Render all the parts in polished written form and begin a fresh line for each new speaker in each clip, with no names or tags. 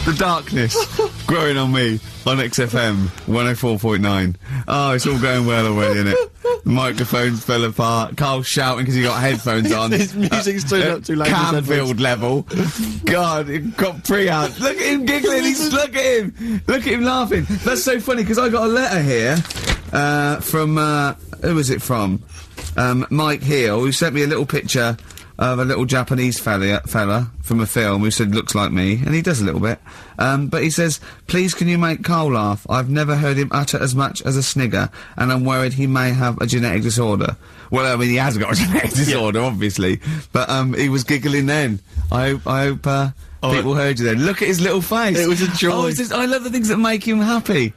The darkness growing on me on XFM 104.9. Oh, it's all going well already, isn't it? Microphones fell apart. Carl's shouting because he got headphones on.
His music's turned up too loud.
Canfield level. God, it got pre-out. Look at him giggling. Look at him. Look at him laughing. That's so funny because I got a letter here from who was it from? Mike Heel, who sent me a little picture of a little Japanese fella from a film who said looks like me, and he does a little bit. But he says, please can you make Carl laugh? I've never heard him utter as much as a snigger, and I'm worried he may have a genetic disorder. Well, I mean, he has got a genetic disorder, obviously, but he was giggling then. I hope people heard you then. Look at his little face.
It was a joy.
Oh, I love the things that make him happy.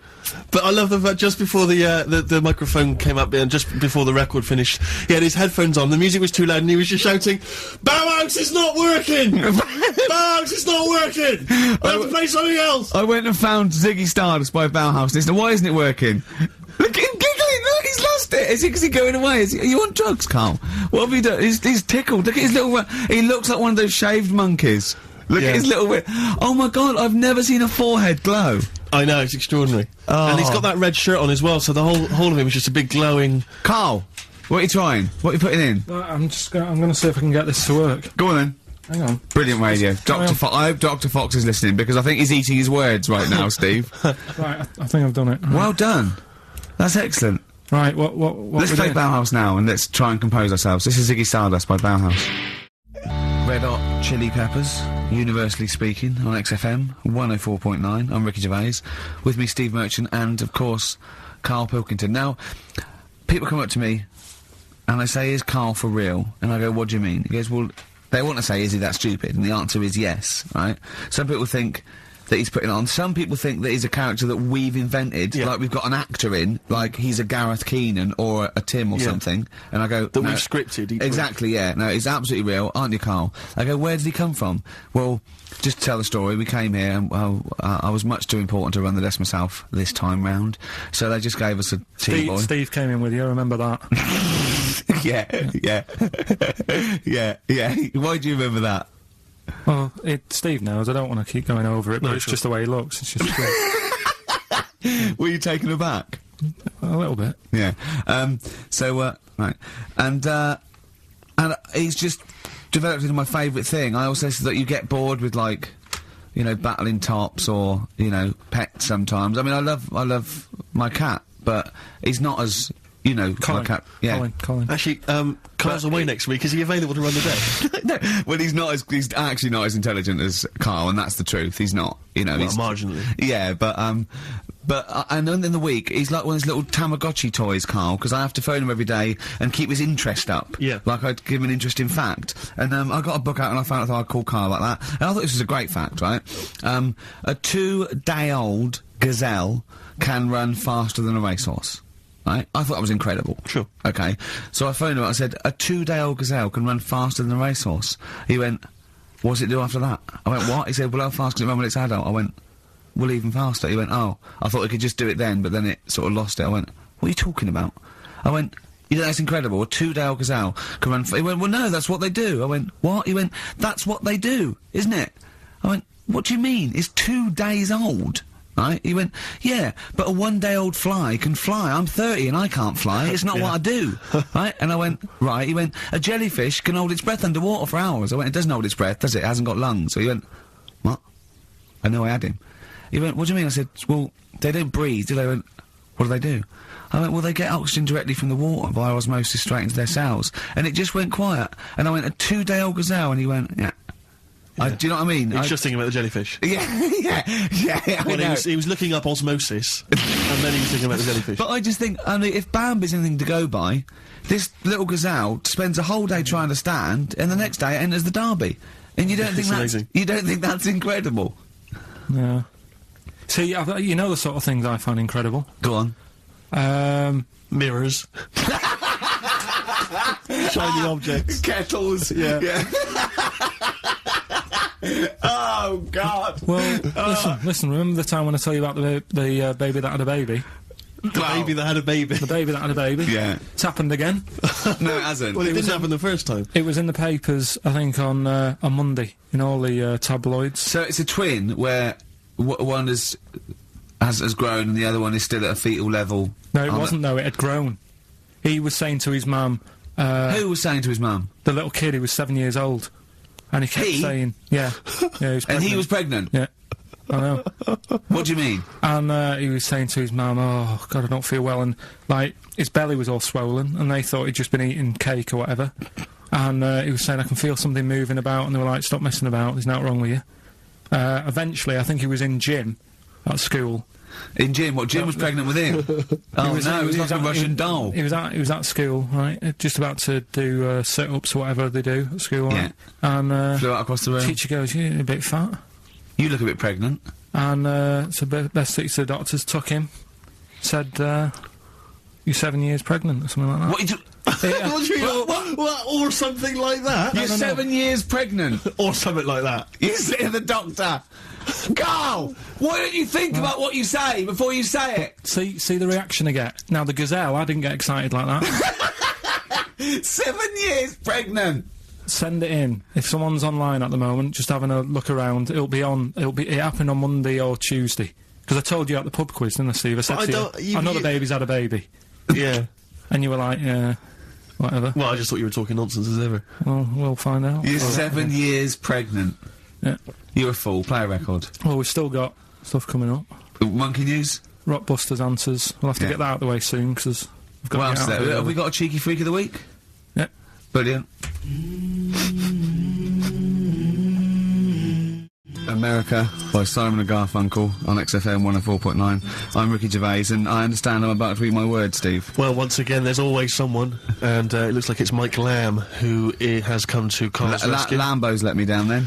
But I love the fact just before the microphone came up and just before the record finished, he had his headphones on, the music was too loud and he was just shouting, BAUHAUS is not working! BAUHAUS is not working! I have to play something else!
I went and found Ziggy Stardust by BAUHAUS and he said, why isn't it working? Look at him giggling! Look, he's lost it! Is he going away? Are you on drugs, Carl? What have you done? He's tickled. Look at his little... he looks like one of those shaved monkeys. Look at his little... Oh my God, I've never seen a forehead glow.
I know, it's extraordinary.
Oh.
And he's got that red shirt on as well, so the whole of him is just a big glowing...
Carl, what are you trying? What are you putting in?
I'm gonna see if I can get this to work.
Go on then.
Hang on.
Brilliant radio. Dr. Fox, I hope Dr. Fox is listening, because I think he's eating his words right now, Steve.
Right, I think I've done it. Right.
Well done. That's excellent.
Right, what
Let's play BAUHAUS now, and let's try and compose ourselves. This is Ziggy Stardust by BAUHAUS. Red Hot Chili Peppers, universally speaking, on XFM 104.9. I'm Ricky Gervais. With me, Steve Merchant, and, of course, Karl Pilkington. Now, people come up to me, and they say, is Karl for real? And I go, what do you mean? He goes, well, they want to say, is he that stupid? And the answer is yes, right? Some people think that he's putting on. Some people think that he's a character that we've invented, like we've got an actor in, like he's a Gareth Keenan or a Tim or something, and I go...
That we've scripted.
Exactly, yeah. No, he's absolutely real, aren't you, Karl? I go, where did he come from? Well, just to tell the story, we came here, and I was much too important to run the desk myself this time round, so they just gave us a tea boy.
Steve came in with you, I remember that.
yeah. Why do you remember that?
Well, Steve knows, I don't want to keep going over it, but it's just the way he looks, it's just true.
Were you taken aback?
A little bit.
Yeah. Right. And he's just developed into my favourite thing. I also say that you get bored with, like, you know, battling tops or, you know, pets sometimes. I mean, I love my cat, but he's not as... You know,
Colin.
my cat. Yeah.
Colin.
Actually, Carl's away next week. Is he available to run the desk?
No, well, he's actually not as intelligent as Carl, and that's the truth. He's not, you know.
Well,
he's
marginally.
Yeah, and then in the week, he's like one of those little Tamagotchi toys, Carl, because I have to phone him every day and keep his interest up.
Yeah.
Like I'd give him an interesting fact. And, I got a book out and I found out I'd call Carl like that. And I thought this was a great fact, right? A 2-day-old gazelle can run faster than a racehorse. Right? I thought that was incredible.
Sure.
Okay. So I phoned him up, I said, a 2-day-old gazelle can run faster than a racehorse. He went, what does it do after that? I went, what? He said, well, how fast can it run when it's adult? I went, well, even faster. He went, oh, I thought it could just do it then, but then it sort of lost it. I went, what are you talking about? I went, you know, that's incredible. A 2-day-old gazelle can run... He went, well, no, that's what they do. I went, what? He went, that's what they do, isn't it? I went, what do you mean? It's 2 days old. Right? He went, yeah, but a 1-day-old fly can fly. I'm 30 and I can't fly. It's not what I do. Right? And I went, right. He went, a jellyfish can hold its breath underwater for hours. I went, it doesn't hold its breath, does it? It hasn't got lungs. So he went, what? I know I had him. He went, what do you mean? I said, well, they don't breathe, do they? He went, what do they do? I went, well, they get oxygen directly from the water via osmosis straight into their cells. And it just went quiet. And I went, a 2-day-old gazelle? And he went, yeah. Do you know what I mean?
He was just thinking about the jellyfish.
Yeah.
Well, he was looking up osmosis, and then he was thinking about the jellyfish.
But I just think, I mean, if Bambi's anything to go by, this little gazelle spends a whole day trying to stand, and the next day it enters the derby. And you don't think that's...
amazing.
You don't think that's incredible?
Yeah. See, you know the sort of things I find incredible?
Go
on.
Mirrors. Shiny objects.
Kettles. Yeah. Oh, God.
Well, listen, remember the time when I tell you about the baby that had a baby?
The baby that had a baby.
The baby that had a baby.
Yeah.
It's happened again.
No, it hasn't.
Well, it didn't happen the first time.
It was in the papers, I think, on Monday, in all the tabloids.
So it's a twin where one has grown and the other one is still at a fetal level.
No, it wasn't, though. It had grown. He was saying to his mum...
Who was saying to his mum?
The little kid who was 7 years old. And he kept saying... Yeah. Yeah, he was pregnant.
And he was pregnant?
Yeah. I know.
What do you mean?
And he was saying to his mum, oh, God, I don't feel well. And, like, his belly was all swollen, and they thought he'd just been eating cake or whatever. And he was saying, I can feel something moving about, and they were like, stop messing about, there's nothing wrong with you. Eventually, I think he was in gym at school.
In Jim? What, Jim was pregnant with him? Oh, no, it was like a Russian doll.
He was at school, right, just about to do sit-ups or whatever they do at school, right? And
flew out across the room.
Teacher goes, you're a bit fat.
You look a bit pregnant.
And so best thing to the doctors took him, said, you're 7 years pregnant, or something like that.
What?
What do you mean? What? Or something like that?
You're 7 years pregnant.
Or something like that.
You say to the doctor, Carl, why don't you think about what you say before you say it?
See the reaction I get. Now, the gazelle, I didn't get excited like that.
7 years pregnant.
Send it in. If someone's online at the moment, just having a look around, it happened on Monday or Tuesday. Because I told you at the pub quiz, didn't I, Steve? I said to you, I know the baby's had a baby.
Yeah.
And you were like, yeah, whatever.
Well, I just thought you were talking nonsense as ever.
Well, we'll find out.
You're 7 years pregnant.
Yeah.
You're a fool. Play a record.
Well, we've still got stuff coming up.
Monkey News?
Rockbusters answers. We'll have to get that out of the way soon, because we've got
What
to
else
get out
there?
of
Have we got a cheeky freak of the week?
Yeah.
Brilliant. America by Simon & Garfunkel on XFM 104.9. I'm Ricky Gervais, and I understand I'm about to read my words, Steve.
Well, once again, there's always someone, and it looks like it's Mike Lamb who has come to Carl's rescue.
Lambo's let me down then.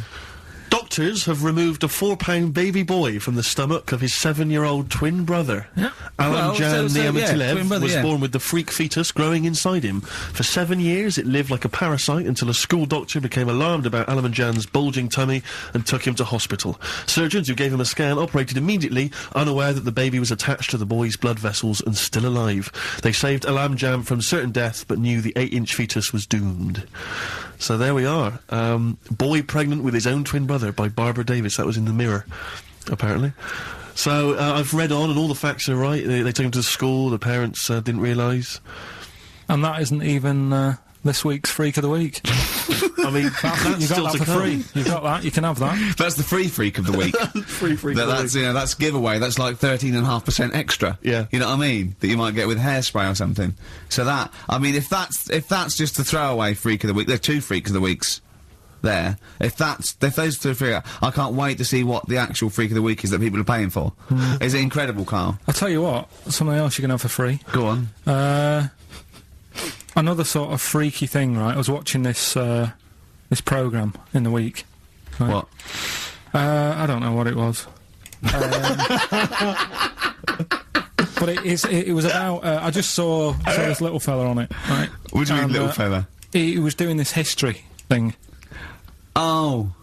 Doctors have removed a 4-pound baby boy from the stomach of his 7-year-old twin brother.
Yeah.
Alan Jan Niamatilev was
yeah.
born with the freak fetus growing inside him. For 7 years, it lived like a parasite until a school doctor became alarmed about Alan Jan's bulging tummy and took him to hospital. Surgeons who gave him a scan operated immediately, unaware that the baby was attached to the boy's blood vessels and still alive. They saved Alan Jan from certain death, but knew the 8-inch fetus was doomed. So there we are. Boy pregnant with his own twin brother by Barbara Davis. That was in the Mirror, apparently. So I've read on, and all the facts are right. They took him to school. The parents didn't realise.
And that isn't even this week's Freak of the Week.
I mean, that's
you
still
got that
to
for
come.
free. You got that. You can have that.
That's the free freak of the week.
Free freak of the
That's,
week.
you know, that's giveaway. That's like 13.5% extra.
Yeah.
You know what I mean? That you might get with hairspray or something. So that, I mean, if that's just the throwaway freak of the week, there are 2 freaks of the weeks there. If those 2 freak, I can't wait to see what the actual freak of the week is that people are paying for. Is it incredible, Carl?
I'll tell you what, something else you can have for free.
Go on.
Another sort of freaky thing, right? I was watching this programme in the week. Right?
What?
I don't know what it was. But it was about, I just saw this little fella on it, right?
What do you mean, little fella?
He was doing this history thing.
Oh.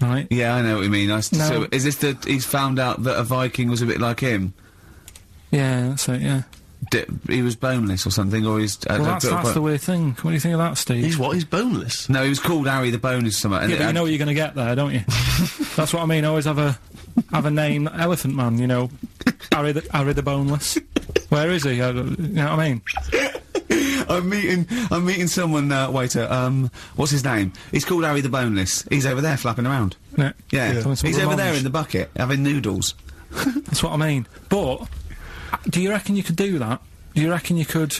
Right?
Yeah, I know what you mean. So, is this he's found out that a Viking was a bit like him?
Yeah, that's it, yeah.
He was boneless or something, or he's...
Well, that's the weird thing. What do you think of that, Steve?
He's what? He's boneless?
No, he was called Harry the Boneless something.
Yeah, but you know what you're going to get there, don't you? That's what I mean. Always have a name, Elephant Man, you know. Harry the Boneless. Where is he? You know what I mean?
I'm meeting someone, waiter, what's his name? He's called Harry the Boneless. He's over there flapping around.
Yeah.
He's over there in the bucket, having noodles.
That's what I mean. But, do you reckon you could do that? Do you reckon you could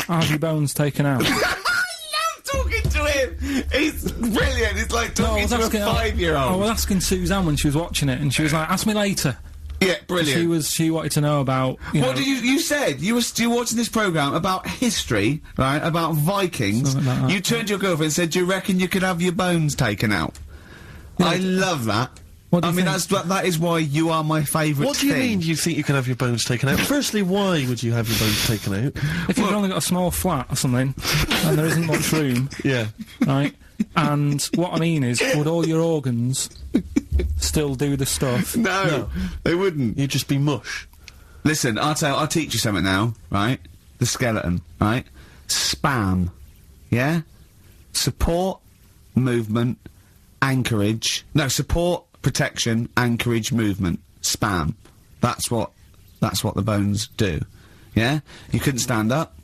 have your bones taken out?
I love talking to him! He's brilliant, it's like talking to a 5-year-old.
I was asking Suzanne when she was watching it, and she was like, ask me later.
Yeah, brilliant.
She wanted to know about,
What did you said? You were watching this programme about history, right, about Vikings.
Something like that.
You turned to your girlfriend and said, do you reckon you could have your bones taken out?
Yeah.
I love that.
What do you think?
that is why you are my favourite
What do you mean you think you can have your bones taken out? Firstly, why would you have your bones taken out?
If you've only got a small flat or something, and there isn't much room,
Yeah.
right? And what I mean is, would all your organs still do the stuff?
No, they wouldn't.
You'd just be mush.
Listen, I'll teach you something now, right? The skeleton, right? Spam, yeah? Support, movement, anchorage. No, support, protection, anchorage, movement. Spam. That's what the bones do, yeah? You couldn't stand up.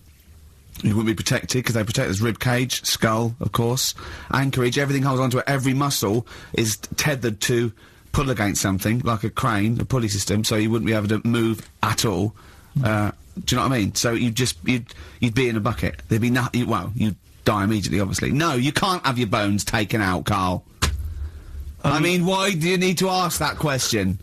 You wouldn't be protected, because they protect us rib cage, skull, of course. Anchorage, everything holds onto it. Every muscle is tethered to pull against something, like a crane, a pulley system, so you wouldn't be able to move at all. Do you know what I mean? So you'd be in a bucket. There'd be well, you'd die immediately, obviously. No, you can't have your bones taken out, Carl. I mean, why do you need to ask that question?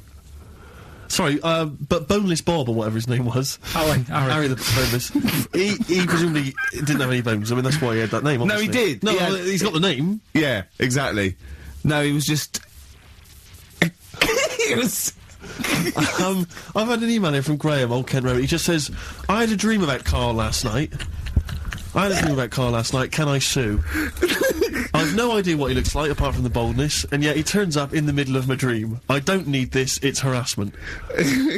Sorry, but Boneless Bob, or whatever his name was. Harry the Boneless. he presumably didn't have any bones. I mean, that's why he had that name, obviously.
No, he did.
No, he's got the name.
Yeah, exactly. No, he was just... he was...
I've had an email here from Graham, Old Kent Road. He just says, I had a dream about Carl last night. Can I sue? I've no idea what he looks like, apart from the boldness, and yet he turns up in the middle of my dream. I don't need this, it's harassment.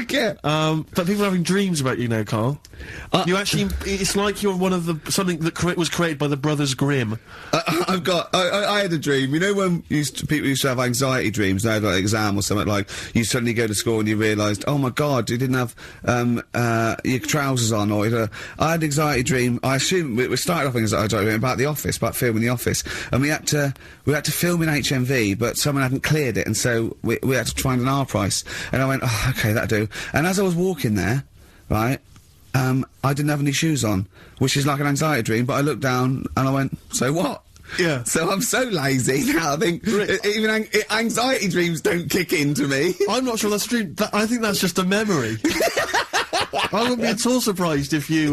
Yeah.
But people are having dreams about you now, Carl. You actually, it's like you're one of something that was created by the Brothers Grimm.
I had a dream. You know when people used to have anxiety dreams, they had like an exam or something, like, you suddenly go to school and you realised, oh my god, you didn't have, your trousers on, or, I had an anxiety dream, I assume, we started off in anxiety dream about The Office, about filming The Office, and we had to film in HMV, but someone hadn't cleared it, and so we had to find an R price, and I went, oh, okay, that'll do. And as I was walking there, right, I didn't have any shoes on, which is like an anxiety dream, but I looked down and I went, so what?
Yeah.
So I'm so lazy now, I think even anxiety dreams don't kick into me.
I'm not sure that's true. I think that's just a memory. I wouldn't be at all surprised if you,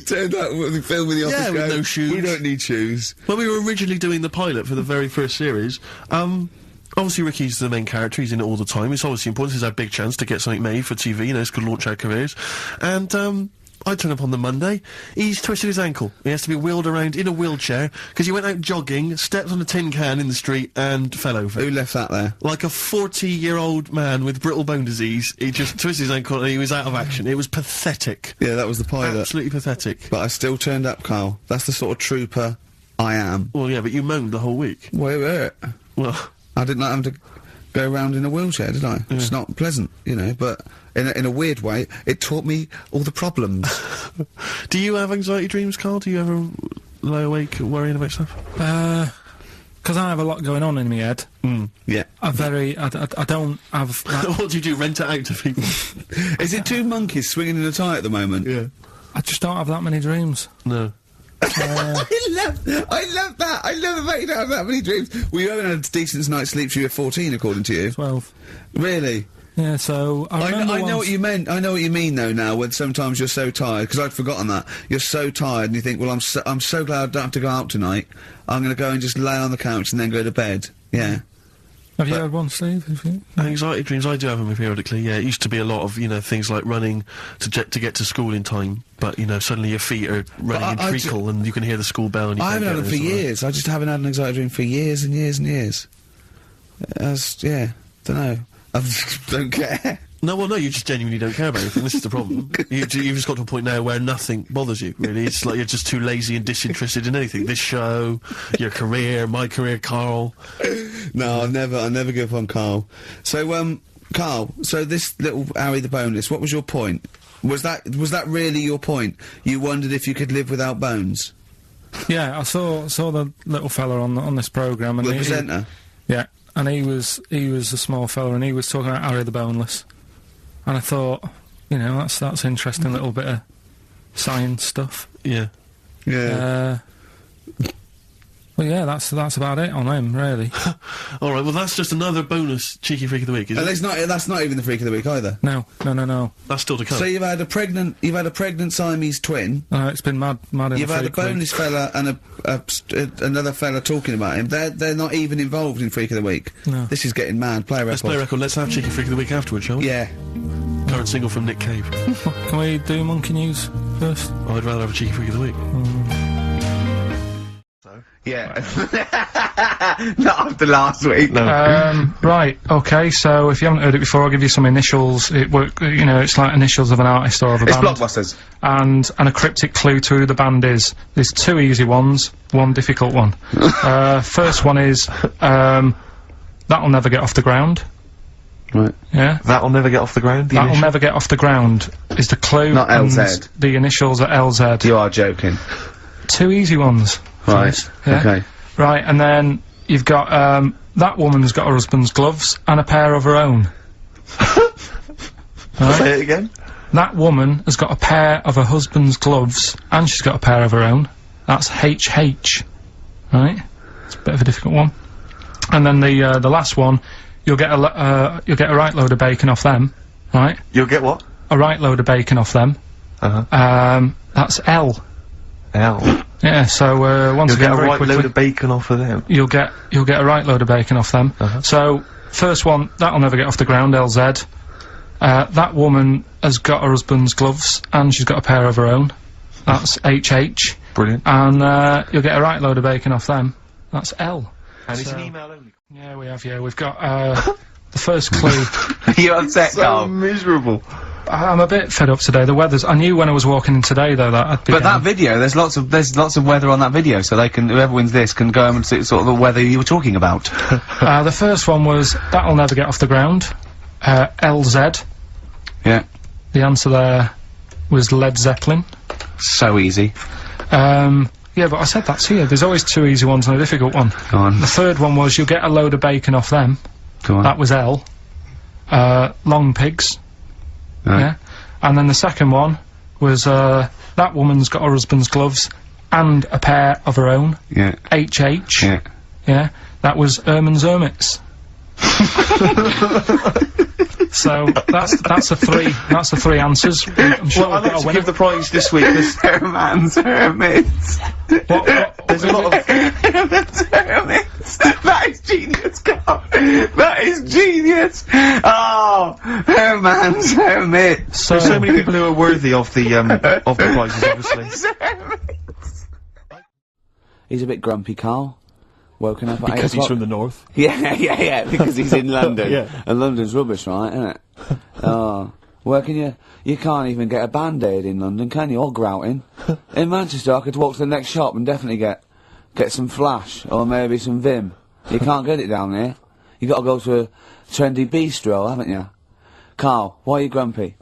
turned out with the film in The Office.
Yeah, with no shoes.
We don't need shoes.
When we were originally doing the pilot for the very first series, obviously Ricky's the main character, he's in it all the time, it's obviously important, it's our big chance to get something made for TV, this could launch our careers, and, I turn up on the Monday, he's twisted his ankle. He has to be wheeled around in a wheelchair, because he went out jogging, stepped on a tin can in the street, and fell over.
Who left that there?
Like a 40-year-old man with brittle bone disease, he just twisted his ankle and he was out of action. It was pathetic.
Yeah, that was the pilot.
Absolutely pathetic.
But I still turned up, Carl. That's the sort of trooper I am.
Well, yeah, but you moaned the whole week.
Well,
Well...
I didn't like having to go around in a wheelchair, did I?
Yeah.
It's not pleasant, but in a weird way, it taught me all the problems.
Do you have anxiety dreams, Carl? Do you ever lie awake worrying about stuff?
Because I have a lot going on in my head.
Yeah.
I don't have...
What do you do, rent it out to people?
Is it two monkeys swinging in a tie at the moment?
Yeah.
I just don't have that many dreams.
No.
I love that. I love the fact you don't have that many dreams. Well, you haven't had a decent night's sleep till you were 14, according to you.
12.
Really?
Yeah, so I
know what you meant. I know what you mean, though, now, when sometimes you're so tired, because I'd forgotten that. You're so tired and you think, well, I'm so glad I don't have to go out tonight. I'm going to go and just lay on the couch and then go to bed. Yeah.
Have you had one, Steve?
Anxiety dreams, I do have them periodically, yeah. It used to be a lot of, things like running to get to school in time, but, suddenly your feet are running in treacle and you can hear the school bell and you
I haven't had them for years. I just haven't had an anxiety dream for years and years and years. Dunno. I just don't care.
No, well, no, you just genuinely don't care about anything. This is the problem. You've just got to a point now where nothing bothers you, really. It's like you're just too lazy and disinterested in anything. This show, your career, my career, Carl.
No, I'll never give up on Carl. So, Carl, so this little Harry the Boneless, what was your point? Was that really your point? You wondered if you could live without bones?
Yeah, I saw the little fella on this programme. And
the presenter?
Yeah, and he was a small fella and he was talking about Harry the Boneless. And I thought, that's interesting little bit of science stuff.
Yeah.
Yeah.
Well, yeah, that's about it on him, really.
All right, well, that's just another bonus cheeky freak of the week, isn't it?
That's not even the freak of the week either.
No.
That's still to come.
So you've had a pregnant Siamese twin.
It's been mad in
You've had a boneless fella and another fella talking about him. They're not even involved in freak of the week.
No.
This is getting mad. Play a record.
Let's play a record. Let's have cheeky freak of the week afterwards, shall we?
Yeah.
Current single from Nick Cave.
Can we do monkey news first?
I'd rather have a cheeky freak of the week.
Yeah. Not after last week.
No.
Right, okay, so if you haven't heard it before, I'll give you some initials. It's like initials of an artist or of a
It's
band.
Blockbusters.
And a cryptic clue to who the band is. There's 2 easy ones, 1 difficult one. First one is, That'll Never Get Off the Ground.
Right.
Yeah?
That'll Never Get Off the Ground?
That'll Never Get Off the Ground is the clue.
Not
and
LZ.
The initials are LZ.
You are joking.
2 easy ones.
Right.
Yeah?
Okay.
Right, and then you've got, that woman's got her husband's gloves and a pair of her own. Right?
Say it again?
That woman has got a pair of her husband's gloves and she's got a pair of her own. That's HH. Right? It's a bit of a difficult one. And then the last one, you'll get a right load of bacon off them. Right?
You'll get what?
A right load of bacon off them. That's L.
L.
Yeah, so once
You'll
again,
get a
very
right
quickly,
load of bacon off of them.
you'll get a right load of bacon off them. So first one, That'll Never Get Off the Ground, LZ. That woman has got her husband's gloves and she's got a pair of her own. That's HH.
Brilliant.
And you'll get a right load of bacon off them. That's L.
And it's an email only.
Yeah, we have. Yeah, we've got the first clue.
Are you upset,
So
Carl?
miserable.
I'm a bit fed up today. The weather's. I knew when I was walking in today though that I'd be.
But that video, there's lots of weather on that video, so they can, whoever wins this can go home and see sort of the weather you were talking about.
The first one was That'll Never Get Off the Ground. LZ.
Yeah.
The answer there was Led Zeppelin.
So easy.
Yeah, but I said that to you. There's always 2 easy ones and a difficult one.
Go on.
The third one was You'll Get a Load of Bacon Off Them.
Go on.
That was L. Long Pigs.
Right.
Yeah. And then the second one was That Woman's Got Her Husband's Gloves and a pair of her own.
Yeah.
HH.
Yeah.
Yeah. That was Erman's Hermits. So that's the 3 answers. I'm sure
Well, I'd
we've got
like
a
to
winner.
give the prize this week.
Herman's Hermits.
There's a lot of...
Herman's Hermits. That is genius, Carl. That is genius. Oh, Herman's Hermits.
So,
There's so many people who are worthy of the prizes, obviously.
He's a bit grumpy, Carl. Woken up at 8
Because he's
o'clock.
from the north.
Yeah, because he's in London.
Yeah.
And London's rubbish, right, isn't it? Oh. Where can you can't even get a Band-Aid in London, can you? Or grouting. In Manchester, I could walk to the next shop and definitely get some Flash, or maybe some Vim. You can't get it down here. You gotta go to a trendy bistro, haven't you? Carl, why are you grumpy?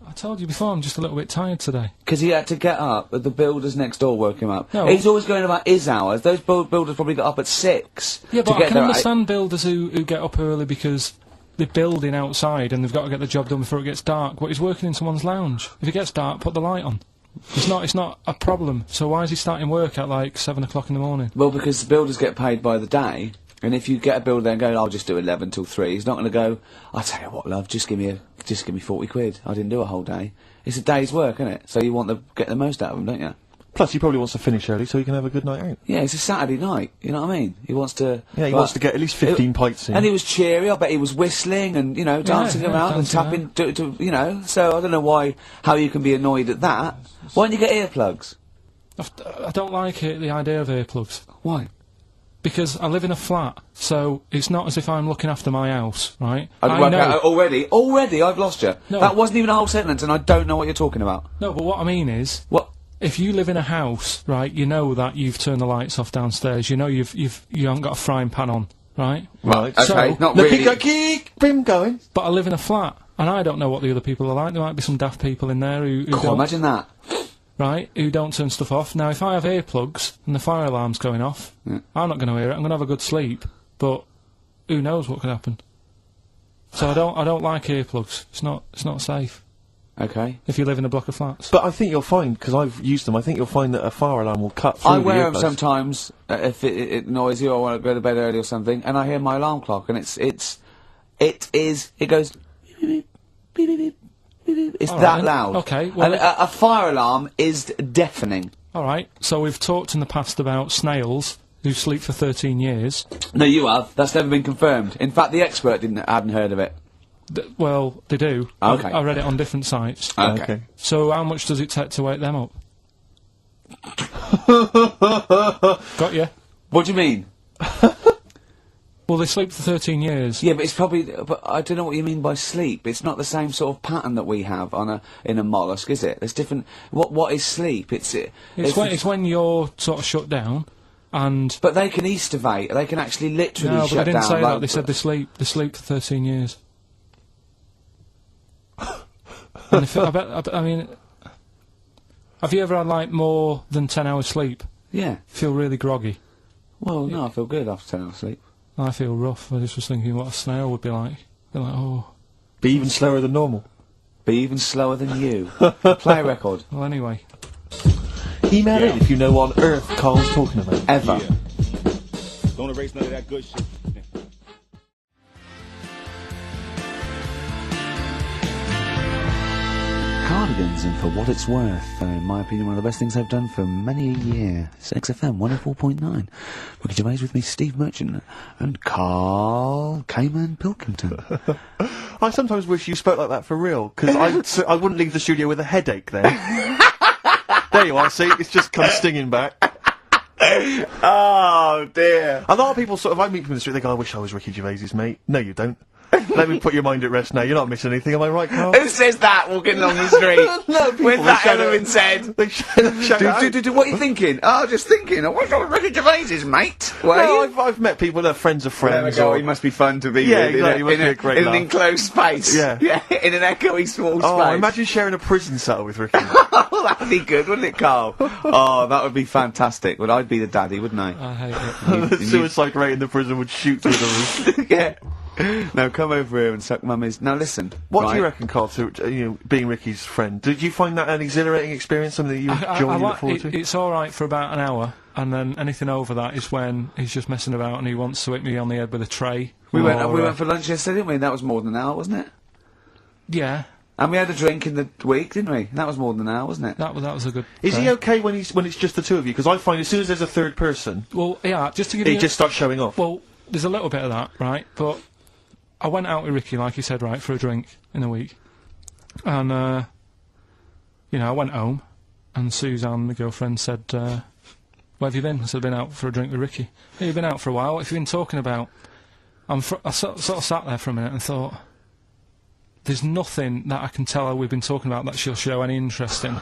I told you before, I'm just a little bit tired today.
Because he had to get up, but the builders next door woke him up.
No.
He's always going about his hours. Those builders probably got up at 6.
Yeah,
to
but
get
I can
there at
understand builders who get up early because they're building outside and they've got to get the job done before it gets dark. But he's working in someone's lounge. If it gets dark, put the light on. It's not a problem. So why is he starting work at like 7 o'clock in the morning?
Well, because the builders get paid by the day, and if you get a builder there and go, I'll just do 11 till 3, he's not going to go, I tell you what, love, just give me 40 quid. I didn't do a whole day. It's a day's work, isn't it? So you want to get the most out of them, don't you?
Plus, he probably wants to finish early so he can have a good night out.
Yeah, it's a Saturday night, you know what I mean? He wants to...
Yeah, he wants to get at least 15 pints in.
And he was cheery, I bet he was whistling and, you know, dancing
yeah,
around and
dancing
tapping, to, you know, so I don't know how you can be annoyed at that. Why don't you get earplugs?
I don't like it, the idea of earplugs.
Why?
Because I live in a flat, so it's not as if I'm looking after my house, right?
Already, I've lost you.
No.
That wasn't even a whole sentence and I don't know what you're talking about.
No, but what I mean is,
What?
if you live in a house, right, you know that you've turned the lights off downstairs, you know you haven't got a frying pan on, right?
Right.
Okay,
So,
not
Look,
really.
keep him going.
But I live in a flat, and I don't know what the other people are like. There might be some daft people in there who
God,
don't,
imagine that.
right, who don't turn stuff off. Now, if I have earplugs and the fire alarm's going off, I'm not going to hear it. I'm going to have a good sleep, but who knows what could happen? So I don't like earplugs. It's not safe
Okay.
if you live in a block of flats.
But I think you'll find, because I've used them, I think you'll find that a fire alarm will cut through
I
the
wear them
earplugs.
sometimes if it noisy or I want to go to bed early or something, and I hear my alarm clock, and it goes. Beep, beep, beep, beep, beep, beep, beep. It's
All
that
right then.
loud.
Okay, well-
And a fire alarm is deafening.
All right, so we've talked in the past about snails who sleep for 13 years.
No, you have. That's never been confirmed. In fact, the expert hadn't heard of it.
Well, they do.
Okay.
I read it on different sites.
Okay.
So how much does it take to wake them up? Got you.
What do you mean?
Well, they sleep for 13 years.
Yeah, but it's probably. But I don't know what you mean by sleep. It's not the same sort of pattern that we have in a mollusk, is it? There's different. What is sleep? It's
when you're sort of shut down, and.
But they can estivate. They can actually literally
no,
shut down.
but they didn't say that. They said they sleep for 13 years. And I mean, have you ever had like more than 10 hours sleep?
Yeah.
Feel really groggy?
Well, no, I feel good after 10 hours sleep.
I feel rough. I just was thinking what a snail would be like. Be like, oh.
Be even slower than normal.
Be even slower than you. Play a record.
Well, anyway.
Email in if you know what on earth Carl's talking about.
Ever.
Yeah. Don't erase none of that good shit.
Cardigans, and for what it's worth, in my opinion, one of the best things I've done for many a year. It's XFM 104.9. Ricky Gervais with me, Steve Merchant, and Karl Pilkington.
I sometimes wish you spoke like that for real, because I wouldn't leave the studio with a headache then. There you are, see? It's just come stinging back.
Oh, dear.
A lot of people I meet them in the street, they go, I wish I was Ricky Gervais's mate. No, you don't. Let me put your mind at rest now. You're not missing anything, am I right, Carl?
Who says that walking along the street?
No, people,
with that element said.
They shout out.
What are you thinking? Oh, just thinking. I wish I was Ricky Gervais's mate. Well,
I've met people that are friends of friends.
He must be fun to be
yeah,
with.
Exactly.
In an enclosed space.
Yeah.
In an echoey small space.
Oh, imagine sharing a prison cell with Ricky.
Oh, that'd be good, wouldn't it, Carl? Oh, that would be fantastic. Well, I'd be the daddy, wouldn't I?
I hate it.
The suicide rate in the prison would shoot through the roof.
Yeah. Now come over here and suck mummy's. Now listen.
What do you reckon, Carl, to being Ricky's friend? Did you find that an exhirating experience, something that you enjoy and look forward to?
It's alright for about an hour, and then anything over that is when he's just messing about and he wants to hit me on the head with a tray.
We went for lunch yesterday, didn't we? That was more than an hour, wasn't it?
Yeah.
And we had a drink in the week, didn't we? That was more than an hour, wasn't it?
That was a good.
Is he okay when it's just the two of you? Because I find as soon as there's a third person,
well, yeah, just to give you,
he just starts showing off.
Well, there's a little bit of that, right? But I went out with Ricky, like you said, right, for a drink in the week, and I went home, and Suzanne, the girlfriend, said, "Where have you been?" I said, "I've been out for a drink with Ricky." "Yeah, you've been out for a while. What have you been talking about?" I sort of sat there for a minute and thought, there's nothing that I can tell her we've been talking about that she'll show any interest in.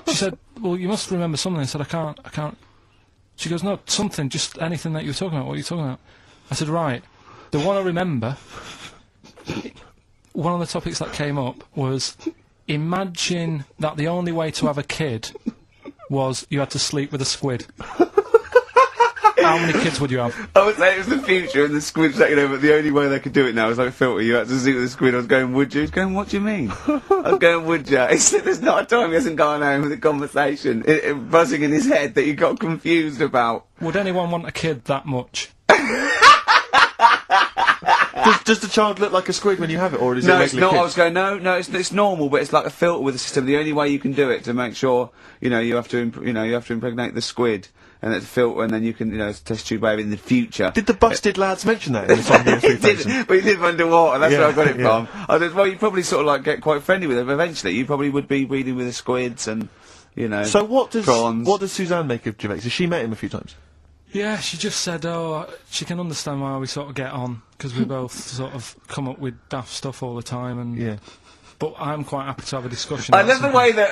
She said, "Well, you must remember something." I said, I can't. She goes, "No, something, just anything that you were talking about. What are you talking about?" I said, "Right, the one I remember, one of the topics that came up was, imagine that the only way to have a kid was you had to sleep with a squid. How many kids would you have?"
I would say it was the future and the squid's taking over, but the only way they could do it now is like filter. You had to sleep with the squid. I was going, "Would you?" He's going, "What do you mean?" I was going, "Would you?" He said, "There's not a time he hasn't gone home with a conversation buzzing in his head that he got confused about."
Would anyone want a kid that much?
Does the child look like a squid when you have it, or is it
No,
a
it's
regular
not.
kid?
I was going, no, it's normal, but it's like a filter with a system. The only way you can do it to make sure, you have to impregnate the squid, and it's a filter, and then you can, test tube baby in the future.
Did the Busted Lads mention that in the song Year 3000?
Did, but he live underwater. That's
Yeah,
where I got it
yeah.
from. I said, well, you probably sort of like get quite friendly with them. Eventually, you probably would be breeding with the squids and,
So what does
prawns.
Suzanne make of Gervais? Has she met him a few times?
Yeah, she just said, she can understand why we sort of get on, because we both sort of come up with daft stuff all the time, and
Yeah.
but I'm quite happy to have a discussion.
I
about
love the
something.
way that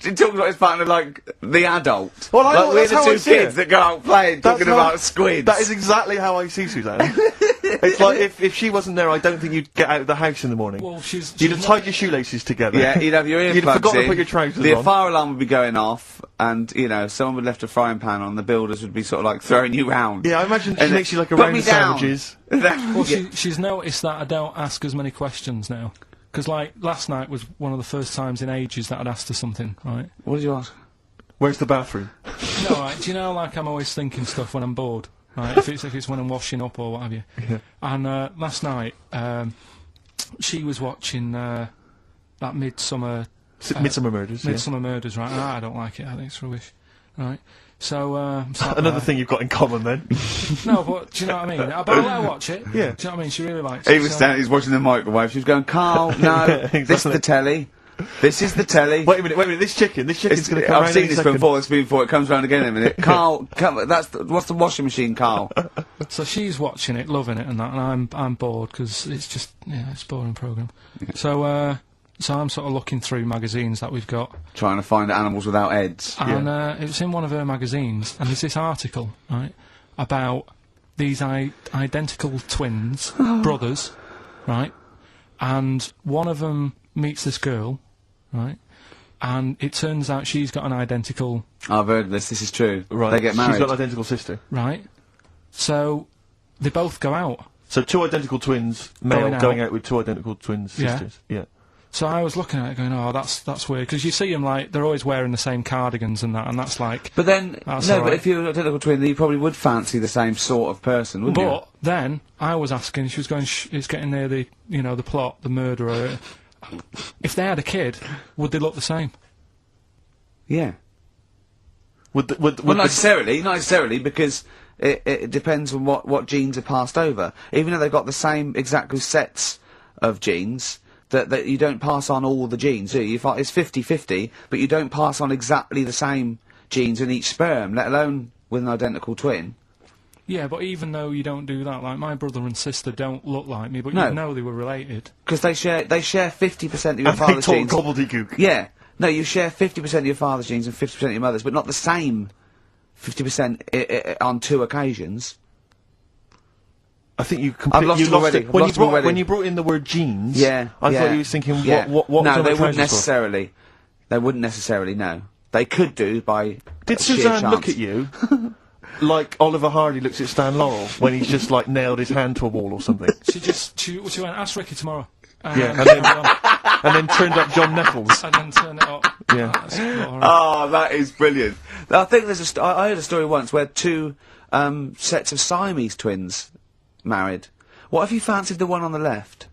it talks about his partner like the adult.
Well, I know,
like we're
that's
the
how I
two
see
kids
it.
that go out playing, talking about squids.
That is exactly how I see Suzanne. It's like if she wasn't there, I don't think you'd get out of the house in the morning.
Well,
You'd have tied your shoelaces together.
Yeah, you'd have your earplugs
You'd have forgotten
in,
to put your trousers
the
on.
fire alarm would be going off, and, someone would have left a frying pan on, the builders would be sort of like throwing you round.
Yeah, I imagine she
And
makes you like a
put
round
me
of
down.
sandwiches.
Well, she's noticed that I don't ask as many questions now. Because, like, last night was one of the first times in ages that I'd asked her something, right?
What did you ask?
Where's the bathroom?
No, right, do you know, like, I'm always thinking stuff when I'm bored, right? if it's when I'm washing up or what have you.
Yeah.
And last night, she was watching that Midsummer...
Midsummer Murders.
Midsummer Murders, right? I don't like it, I think it's rubbish. Right? So,
Another thing you've got in common then.
No, but do you know what I mean? But I'll let her watch it.
Yeah.
Do you know what I mean? She really likes it.
He was standing, he's watching the microwave, she was going, "Carl, no,
Yeah,
this is
exactly.
the telly." This is the telly.
Wait a minute, this chicken's gonna come
I've
round
seen
any
this
second.
before it comes round again in a minute. Carl, what's the washing machine, Carl?
So she's watching it, loving it and that, and I'm bored, because it's just, it's a boring programme. So I'm sort of looking through magazines that we've got.
Trying to find animals without heads.
And it was in one of her magazines, and there's this article, right, about these identical twins, brothers, right, and one of them meets this girl, right, and it turns out she's got an identical...
I've heard this is true.
Right.
They get married.
She's got an identical sister.
Right. So, they both go out.
So two identical twins, male, going out with two identical twin sisters. Yeah.
So I was looking at it going, oh, that's weird, because you see them, like, they're always wearing the same cardigans and that, and that's like...
But then,
That's
no,
all
but
right.
if you're an identical twin, then you probably would fancy the same sort of person, wouldn't you?
But then, I was asking, she was going, it's getting near the, the plot, the murderer. If they had a kid, would they look the same?
Yeah.
Would
Well, not necessarily, because it depends on what genes are passed over. Even though they've got the same exactly sets of genes, that you don't pass on all the genes, do you? It's 50-50, but you don't pass on exactly the same genes in each sperm, let alone with an identical twin.
Yeah, but even though you don't do that, like, my brother and sister don't look like me, but
No.
you know they were related.
Because they share 50% of your
and they
father's
talk
genes.
gobbledygook.
Yeah. No, you share 50% of your father's genes and 50% of your mother's, but not the same 50% on two occasions.
I think you
I've lost
you
them
lost
already.
it
I've
when
lost
you
them
brought
already.
when you brought in the word genes.
Yeah.
I thought
yeah,
you was thinking
yeah.
what
No,
was on the
they wouldn't
trousers for?
necessarily. They wouldn't necessarily. No, they could do by.
Did
sheer
Suzanne
chance.
look at you like Oliver Hardy looks at Stan Laurel when he's just like nailed his hand to a wall or something?
She went, ask Ricky tomorrow.
Yeah,
And
and then turned up John Nettles.
and then turn it up.
Yeah.
That's boring.
Oh, that is brilliant. I think there's I heard a story once where two sets of Siamese twins married. What if you fancied the one on the left?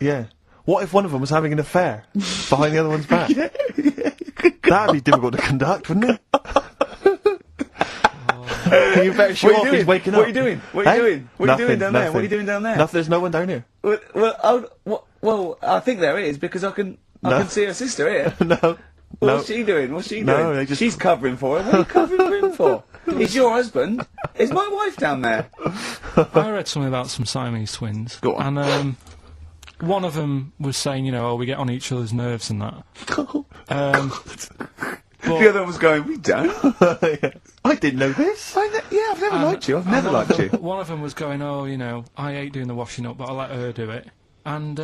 Yeah. What if one of them was having an affair behind the other one's back? That'd be difficult to conduct, wouldn't it? You better show off. He's waking up.
What are you doing? What are you
Hey?
doing? What are you doing down there?
Nothing.
What are you doing down there?
Nothing. There's no one down here.
Well, I think there is because I can see her sister here.
No.
What's she doing? What's she
No,
doing?
they just-
She's covering for her. What are you covering for him for? He's your husband. Is my wife down there?
I read something about some Siamese twins.
Go on.
And one of them was saying, we get on each other's nerves and that.
The other one was going, we don't.
I didn't know this.
Yeah, I've never liked you. I've never liked you.
One of them was going, I hate doing the washing up, but I'll let her do it. And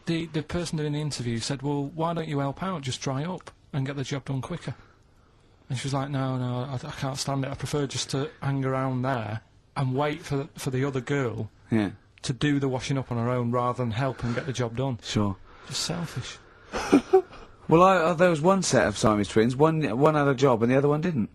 the person doing the interview said, well, why don't you help out? Just dry up and get the job done quicker. And she was like, no, I can't stand it. I prefer just to hang around there and wait for the other girl
Yeah,
to do the washing up on her own rather than help and get the job done.
sure.
Just selfish.
Well, there was one set of Siamese twins. One had a job and the other one didn't.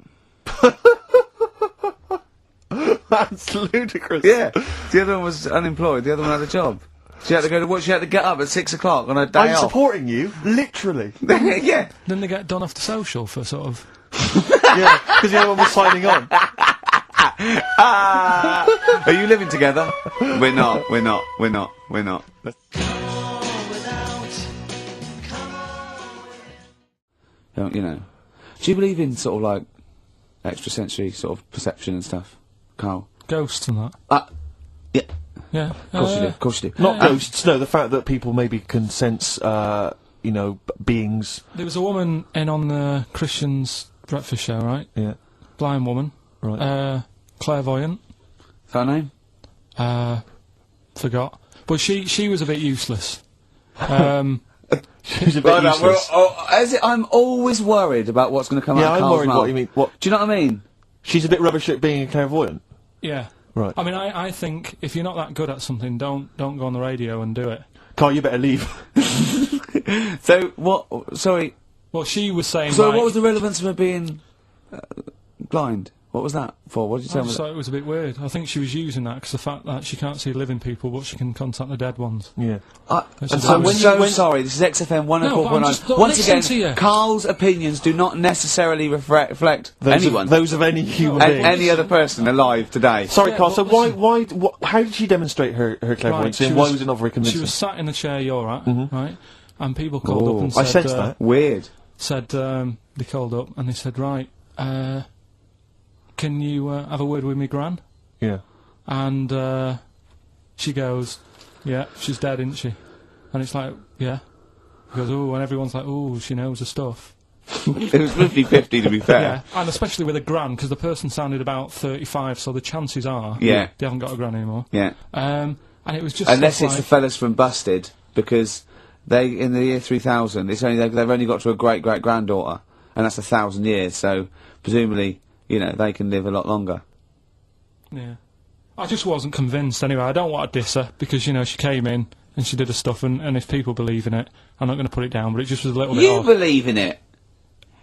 That's ludicrous.
Yeah, the other one was unemployed. The other one had a job. She had to go to work. She had to get up at 6 o'clock on her day
I'm
off.
supporting you, literally.
Yeah.
Then they get done off the social for sort of...
Yeah, because the other one was signing on.
Are you living together? We're not. Don't you know? Do you believe in sort of like extrasensory sort of perception and stuff, Carl?
Ghosts and that.
Yeah.
Yeah.
Of course you do. Of course you do.
Not ghosts, no, the fact that people maybe can sense, beings.
There was a woman in on the Christian's breakfast show, right?
Yeah.
Blind woman.
Right.
Clairvoyant.
Is that her name?
Forgot. But she was a bit useless.
She's a bit useless.
I'm always worried about what's going to come out of
I'm
Carl's
worried
mouth.
what you mean. What?
Do you know what I mean?
She's a bit rubbish at being a clairvoyant.
Yeah.
Right.
I mean, I think if you're not that good at something, don't go on the radio and do it.
Carl, you better leave.
So, what... Sorry.
Well, she was saying,
So
like,
what was the relevance of her being blind? What was that for? What did you
I
tell me?
just thought it was a bit weird. I think she was using that because the fact that she can't see living people, but she can contact the dead ones.
Yeah.
It's
I'm
just-
so sorry, this is XFM
No, but I'm
104.9.
just- look,
Once
listen
again,
to you.
Carl's opinions do not necessarily reflect anyone.
Those of any human
and
being.
any other person alive today.
Sorry,
Yeah,
Carl,
but
so
listen.
how did she demonstrate her clairvoyance, and why was it not very
She
convincing?
was sat in the chair you're at, right? and people called up and
I
said...
sensed that.
Weird.
Said, they called up and they said, right, can you have a word with me gran?
Yeah.
And she goes, yeah, she's dead, isn't she? And it's like, yeah. He goes, oh, and everyone's like, oh, she knows her stuff.
It was 50-50 to be fair.
Yeah, and especially with a gran, because the person sounded about 35, so the chances are
Yeah.
they haven't got a gran anymore.
Yeah.
And it was just
Unless
stuff
it's the
like,
fellas from Busted, because they, in the year 3000, it's only, they've only got to a great-great-granddaughter, and that's 1,000 years, so presumably, you know, they can live a lot longer.
yeah. I just wasn't convinced anyway. I don't want to diss her, because, you know, she came in and she did her stuff, and if people believe in it, I'm not going to put it down, but it just was a little bit
You
odd.
believe in it!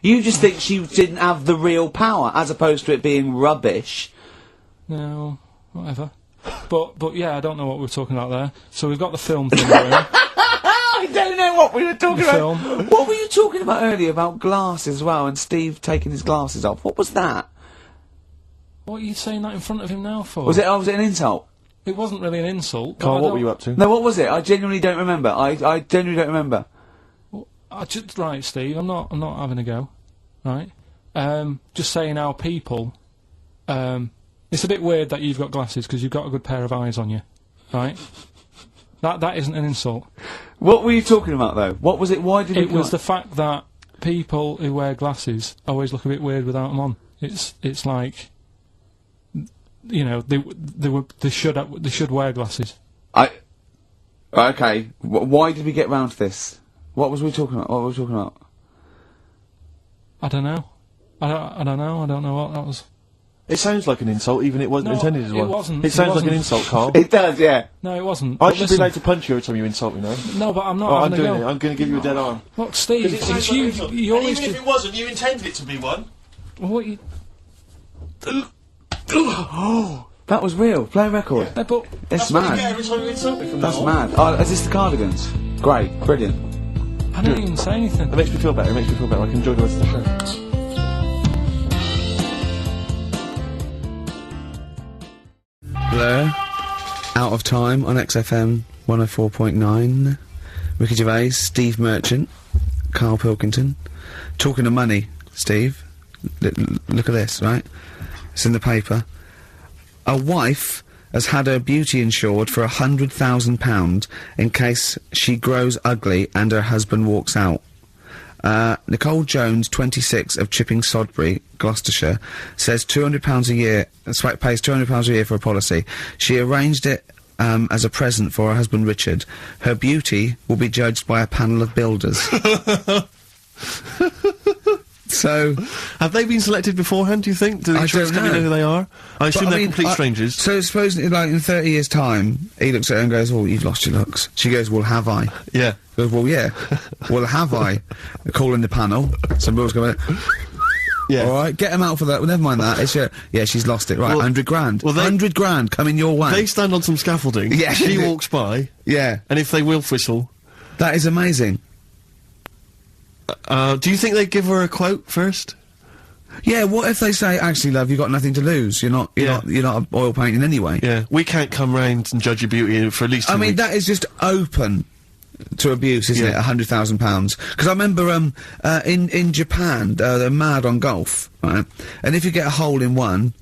You just think she didn't have the real power, as opposed to it being rubbish.
No, whatever. But yeah, I don't know what we were talking about there. So we've got the film thing going.
I don't know what we were talking
The
about.
film.
What were you talking about earlier about glasses as well, and Steve taking his glasses off? What was that?
What are you saying that in front of him now for?
Was it an insult?
It wasn't really an insult. but
Carl,
I
what
don't-
were you up to?
No, what was it? I genuinely don't remember. I genuinely don't remember.
Right, Steve. I'm not having a go. Right. Just saying how people. It's a bit weird that you've got glasses because you've got a good pair of eyes on you. Right. That isn't an insult.
What were you talking about, though? What was it? Why did
It was the fact that people who wear glasses always look a bit weird without them on. It's like, you know, they should wear glasses.
Okay. Why did we get round to this? What was we talking about? What were we talking about?
I don't know. I don't know. I don't know what that was.
It sounds like an insult, even it wasn't
No,
intended as
it
one.
wasn't.
It sounds
It
like an
wasn't.
insult, Carl.
It does, yeah.
No, it wasn't.
I
But
should
listen,
be allowed to punch you every time you insult me now.
No, but I'm not
Oh, I'm
having a
doing
go.
it. I'm going to give you a dead arm.
Look, Steve, it's you. You always
even if it wasn't, you intended it to be one.
what you.
That was real. Play a record.
No, but
It's
What you get
mad.
every time you insult me from
That's
now on.
mad. Oh, is this the Cardigans? Great. Brilliant.
I didn't even say anything.
It makes me feel better. It makes me feel better. I can enjoy the rest of the show.
Hello. Out of Time on XFM 104.9. Ricky Gervais, Steve Merchant, Karl Pilkington. Talking of money, Steve. Look at this, right? It's in the paper. A wife has had her beauty insured for £100,000 in case she grows ugly and her husband walks out. Nicole Jones, 26, of Chipping Sodbury, Gloucestershire, says £200 a year, pays £200 a year for a policy. She arranged it as a present for her husband Richard. Her beauty will be judged by a panel of builders. So,
Have they been selected beforehand, do you think? Do the
I
insurance
don't
company
know.
know who they are? I assume
But,
they're
mean,
complete strangers.
So supposing, like, in 30 years' time, he looks at her and goes, "Oh, you've lost your looks." She goes, "Well, have I?"
Yeah.
He goes, "Well, yeah." "Well, have I?" They're calling the panel. Some girls going,
Yeah.
"All right, get him out for that." Well, never mind that. It's yeah, she's lost it. Right,
Well-
100 grand.
well, they-
100 grand coming your way.
They stand on some scaffolding.
Yeah.
She walks by,
Yeah,
and if they will whistle.
that is amazing.
Do you think they'd give her a quote first?
Yeah, what if they say, "Actually, love, you've got nothing to lose. You're not a oil painting anyway."
Yeah. We can't come round and judge your beauty for at least 2
I mean,
weeks.
that is just open to abuse, isn't
Yeah.
it? £100,000. Because I remember, in Japan, they're mad on golf, right? And if you get a hole in one,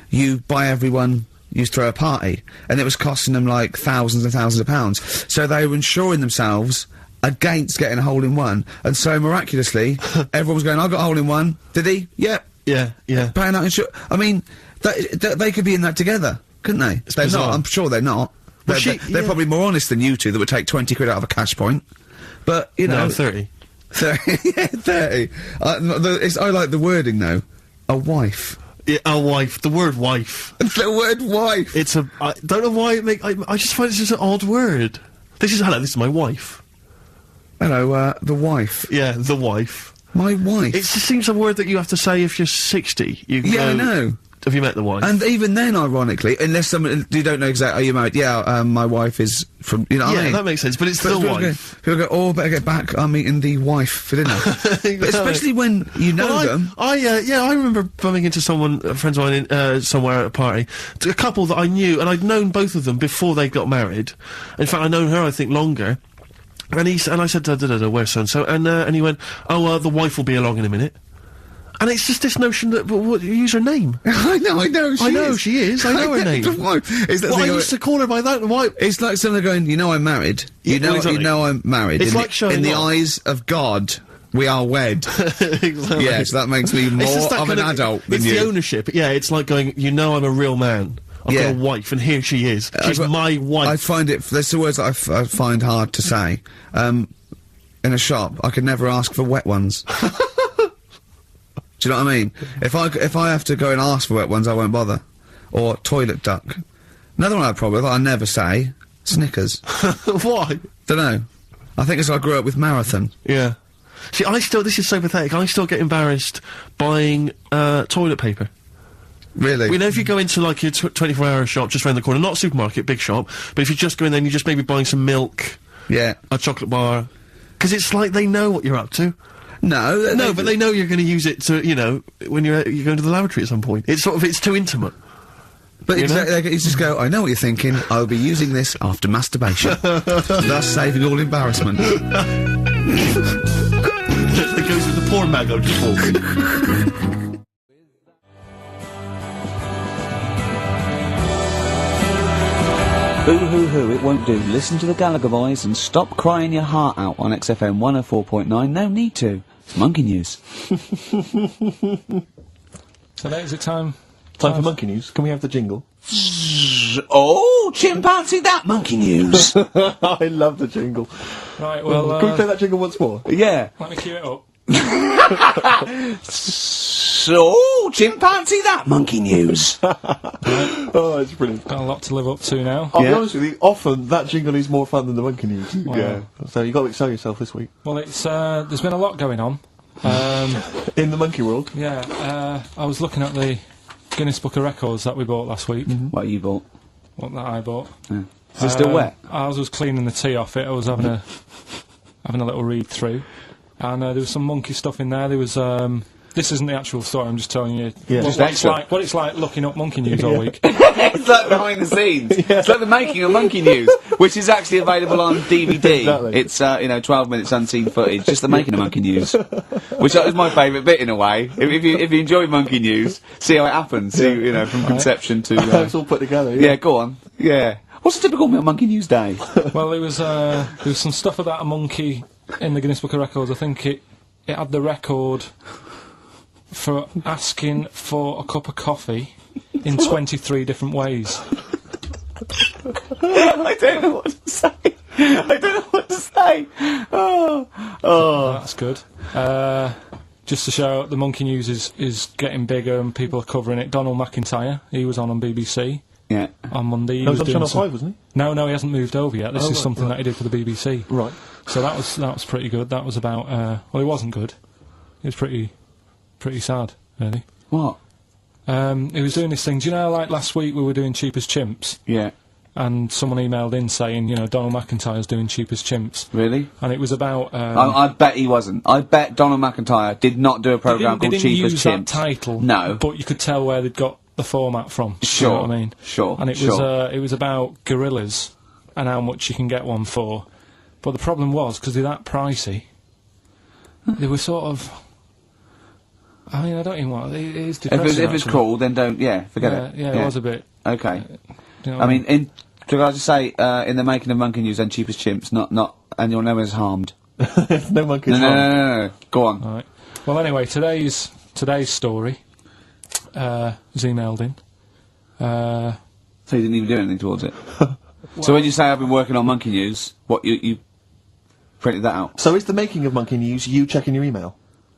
you buy everyone, you throw a party. And it was costing them, like, thousands and thousands of pounds. So they were insuring themselves against getting a hole in one. And so, miraculously, everyone was going, "I got a hole in one." "Did he?" "Yep."
Yeah, yeah.
Paying out insurance. I mean, they could be in that together, couldn't they? They're
bizarre.
not. I'm sure they're not.
Well,
They're probably more honest than you two that would take 20 quid out of a cash point. But, you know...
No, 30.
30. Yeah, 30. I like the wording, though. A wife.
Yeah, a wife. The word wife.
The word wife.
It's a... I don't know why I just find it's just an odd word. Hello, this is my wife.
Hello, the wife.
Yeah, the wife.
My wife.
It just seems a word that you have to say if you're 60. You
Yeah, I
go,
know.
Have you met the wife?
And even then, ironically, unless someone... You don't know exactly... Are you married? Yeah, my wife is from... You know what I
yeah,
mean?
that makes sense, but it's
But
the
people
wife.
Go, "Oh, better get back. I'm meeting the wife for dinner." But especially when you know them.
I remember bumping into someone, friends of mine, somewhere at a party, a couple that I knew, and I'd known both of them before they got married. In fact, I'd known her, I think, longer. And I said, where's so-and-so? And he went, oh, the wife will be along in a minute. And it's just this notion that, use her name.
I know,
she is. I know her name.
It's that
Well, I
thing
used to call her by that, why?
it's like someone going, you know I'm married. You know,
exactly.
you know I'm married.
It's like showing
in the
off.
eyes of God, we are wed.
Exactly.
Yes, that makes me more
It's just that
of an
kind
adult than
It's
you.
the ownership. Yeah, it's like going, you know I'm a real man. I've got a wife, and here she is. She's my wife.
I find it, there's the words that I find hard to say. In a shop, I could never ask for wet ones. Do you know what I mean? If I have to go and ask for wet ones, I won't bother. Or toilet duck. Another one I have a problem with, I never say, Snickers.
Why?
Dunno. I think it's I grew up with Marathon.
Yeah. See, this is so pathetic, I still get embarrassed buying, toilet paper.
Really?
You know, if you go into, like, your 24-hour shop just round the corner, not a supermarket, big shop, but if you just go in there and you're just maybe buying some milk,
Yeah.
a chocolate bar, because it's like they know what you're up to.
No,
No, but they know you're going to use it to, you know, when you're going to the lavatory at some point. It's sort of, it's too intimate.
But
You know?
exactly, you just go, I know what you're thinking, I'll be using this after masturbation. Thus saving all embarrassment.
It goes with the porn mag I just bought.
Boo-hoo-hoo, it won't do. Listen to the Gallagher Boys and stop crying your heart out on XFM 104.9. No need to. It's monkey news.
So that is it time.
Time for monkey news. Can we have the jingle?
Oh, chimpanzee, that monkey news.
I love the jingle.
Right, well,
Can we play that jingle once more?
Yeah.
let me cue it up.
So, chimpanzee, that monkey news.
Oh, it's brilliant.
Got a lot to live up to now.
I'll be honest with you, often that jingle is more fun than the monkey news.
Wow.
So you've got to excel yourself this week.
Well, it's there's been a lot going on.
In the monkey world.
Yeah, I was looking at the Guinness Book of Records that we bought last week.
What you bought?
What that I bought.
Is it still wet?
I was cleaning the tea off it. I was having a little read through, and there was some monkey stuff in there. There was this isn't the actual story. I'm just telling you what it's like looking up monkey news all week.
It's like behind the scenes. It's like the making of Monkey News, which is actually available on DVD.
Exactly.
It's, 12 minutes unseen footage, just the making of Monkey News. Which is my favourite bit, in a way. If you enjoy Monkey News, see how it happens. See, from conception to...
It's all put together,
yeah, go on. Yeah. What's a typical Monkey News day?
Well, there was some stuff about a monkey in the Guinness Book of Records. I think it had the record for asking for a cup of coffee in 23 different ways.
I don't know what to say. Oh.
That's good. Just to show the monkey news is getting bigger and people are covering it. Donald McIntyre, he was on BBC.
Yeah.
On Monday. He
That was
was
on
doing
Channel
some-
5, wasn't
No, he hasn't moved over yet. This is something that he did for the BBC.
he? Right.
So that was pretty good. That was about well, it wasn't good. It was pretty sad, really.
What?
He was doing this thing. Do you know, like last week we were doing Cheap as Chimps,
Yeah.
and someone emailed in saying, Donald McIntyre's doing Cheap as Chimps,
Really?
and it was about.
I bet he wasn't. I bet Donald McIntyre did not do a programme
they
called
didn't
Cheap as
use that
Chimps.
title.
No.
But you could tell where they'd got the format from.
Sure.
You know what I mean?
Sure.
And it was about gorillas and how much you can get one for. But the problem was, because they're that pricey, they were sort of... I mean, I don't even want... It is depressing,
If it's
actually.
cool, then don't... Yeah, forget it.
Yeah, it was a bit...
Okay.
Do you know what
I mean, could I just say, in the making of Monkey News and Cheap as Chimps, not and you'll know when it's harmed.
No monkey's
No. Go on.
All right. Well, anyway, today's story was emailed in.
So you didn't even do anything towards it. So when you say I've been working on Monkey News, what, you printed that out?
So is the making of monkey news you checking your email?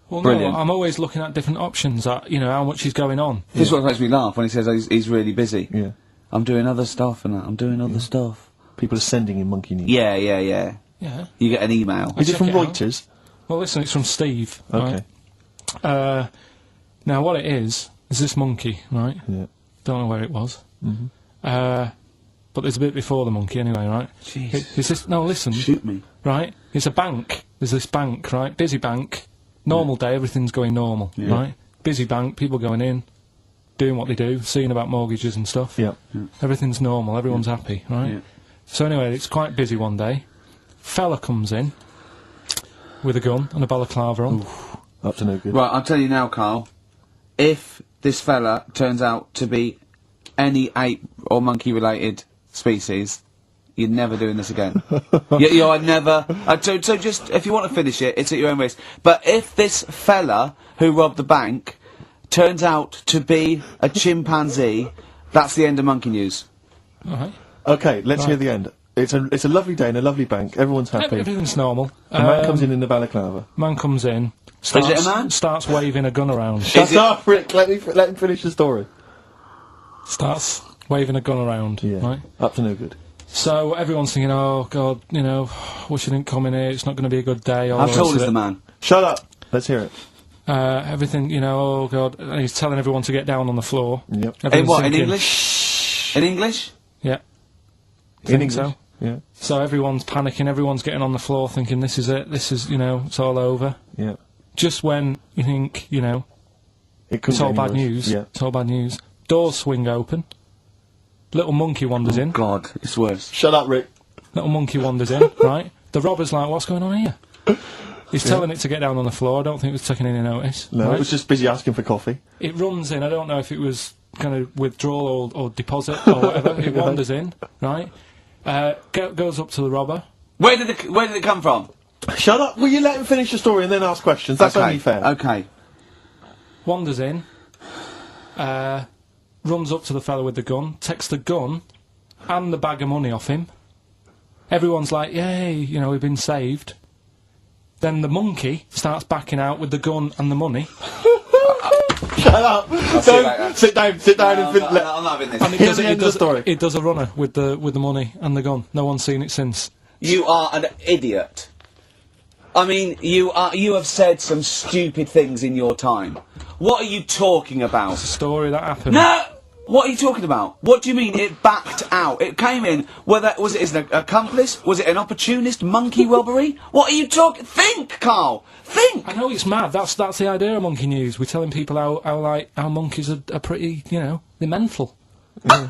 Well,
Brilliant.
no, I'm always looking at different options at, how much is going on.
This is what makes me laugh when he says he's really busy.
Yeah.
I'm doing other stuff and I'm doing other stuff.
People are sending in monkey news.
Yeah.
Yeah.
You get an email.
Is it
check
from
it out.
Reuters?
Well, listen, it's from Steve.
Okay.
Right? Now, what it is this monkey, right?
Yeah.
Don't know where it was. But there's a bit before the monkey anyway, right?
Jeez.
Is this... No, listen.
Shoot me.
Right? It's a bank. There's this bank, right? Busy bank. Normal day, everything's going normal, right? Busy bank, people going in, doing what they do, seeing about mortgages and stuff.
Yeah.
Everything's normal, everyone's happy, right?
Yeah.
So anyway, it's quite busy one day, Fella comes in with a gun and a balaclava on.
Up to no good.
Right, I'll tell you now, Carl. If this fella turns out to be any ape or monkey-related species, you're never doing this again. You're never... so just, if you want to finish it, it's at your own risk. But if this fella who robbed the bank turns out to be a chimpanzee, that's the end of Monkey News.
Alright.
Okay, let's hear the end. It's a lovely day in a lovely bank. Everyone's happy.
Everything's normal.
A man comes in the balaclava.
Man comes in.
Is it a man?
Starts waving a gun around.
Shut up, Rick. Let him finish the story.
Starts waving a gun around.
Yeah.
Right?
Up to no good.
So everyone's thinking, oh God, you know, wish I didn't come in here. It's not going to be a good day.
How tall is the man?
Shut up. Let's hear it.
Everything, you know, oh God. And he's telling everyone to get down on the floor.
Yep.
In what? In English? In English?
Yeah.
In English.
So.
Yeah.
So everyone's panicking. Everyone's getting on the floor, thinking, this is it. This is, you know, it's all over.
Yeah.
Just when you think, you know,
It's
all bad news.
Yeah.
It's all bad news. Doors swing open. Little monkey wanders in.
God, it's worse.
Shut up, Rick.
Little monkey wanders in, right? The robber's like, what's going on here? He's telling it to get down on the floor. I don't think it was taking any notice.
No,
right?
it was just busy asking for coffee.
It runs in. I don't know if it was kind of withdrawal or deposit or whatever. It wanders in, right? Goes up to the robber.
Where did it come from?
Shut up. Will you let him finish the story and then ask questions? That's
okay.
only fair.
Okay.
Wanders in. Runs up to the fella with the gun. Takes the gun and the bag of money off him. Everyone's like, yay, you know, we've been saved. Then the monkey starts backing out with the gun and the money.
Shut up.
see you later.
Sit down and
I'm not having this.
And
Here's the end of the story.
It does a runner with the money and the gun. No one's seen it since.
You are an idiot. I mean, you have said some stupid things in your time. What are you talking about?
It's a story that happened.
No! What are you talking about? What do you mean it backed out? It came in, was it an accomplice? Was it an opportunist monkey robbery? What are you talking? Think, Carl! Think!
I know it's mad. That's the idea of Monkey News. We're telling people how monkeys are pretty, you know, they're mental.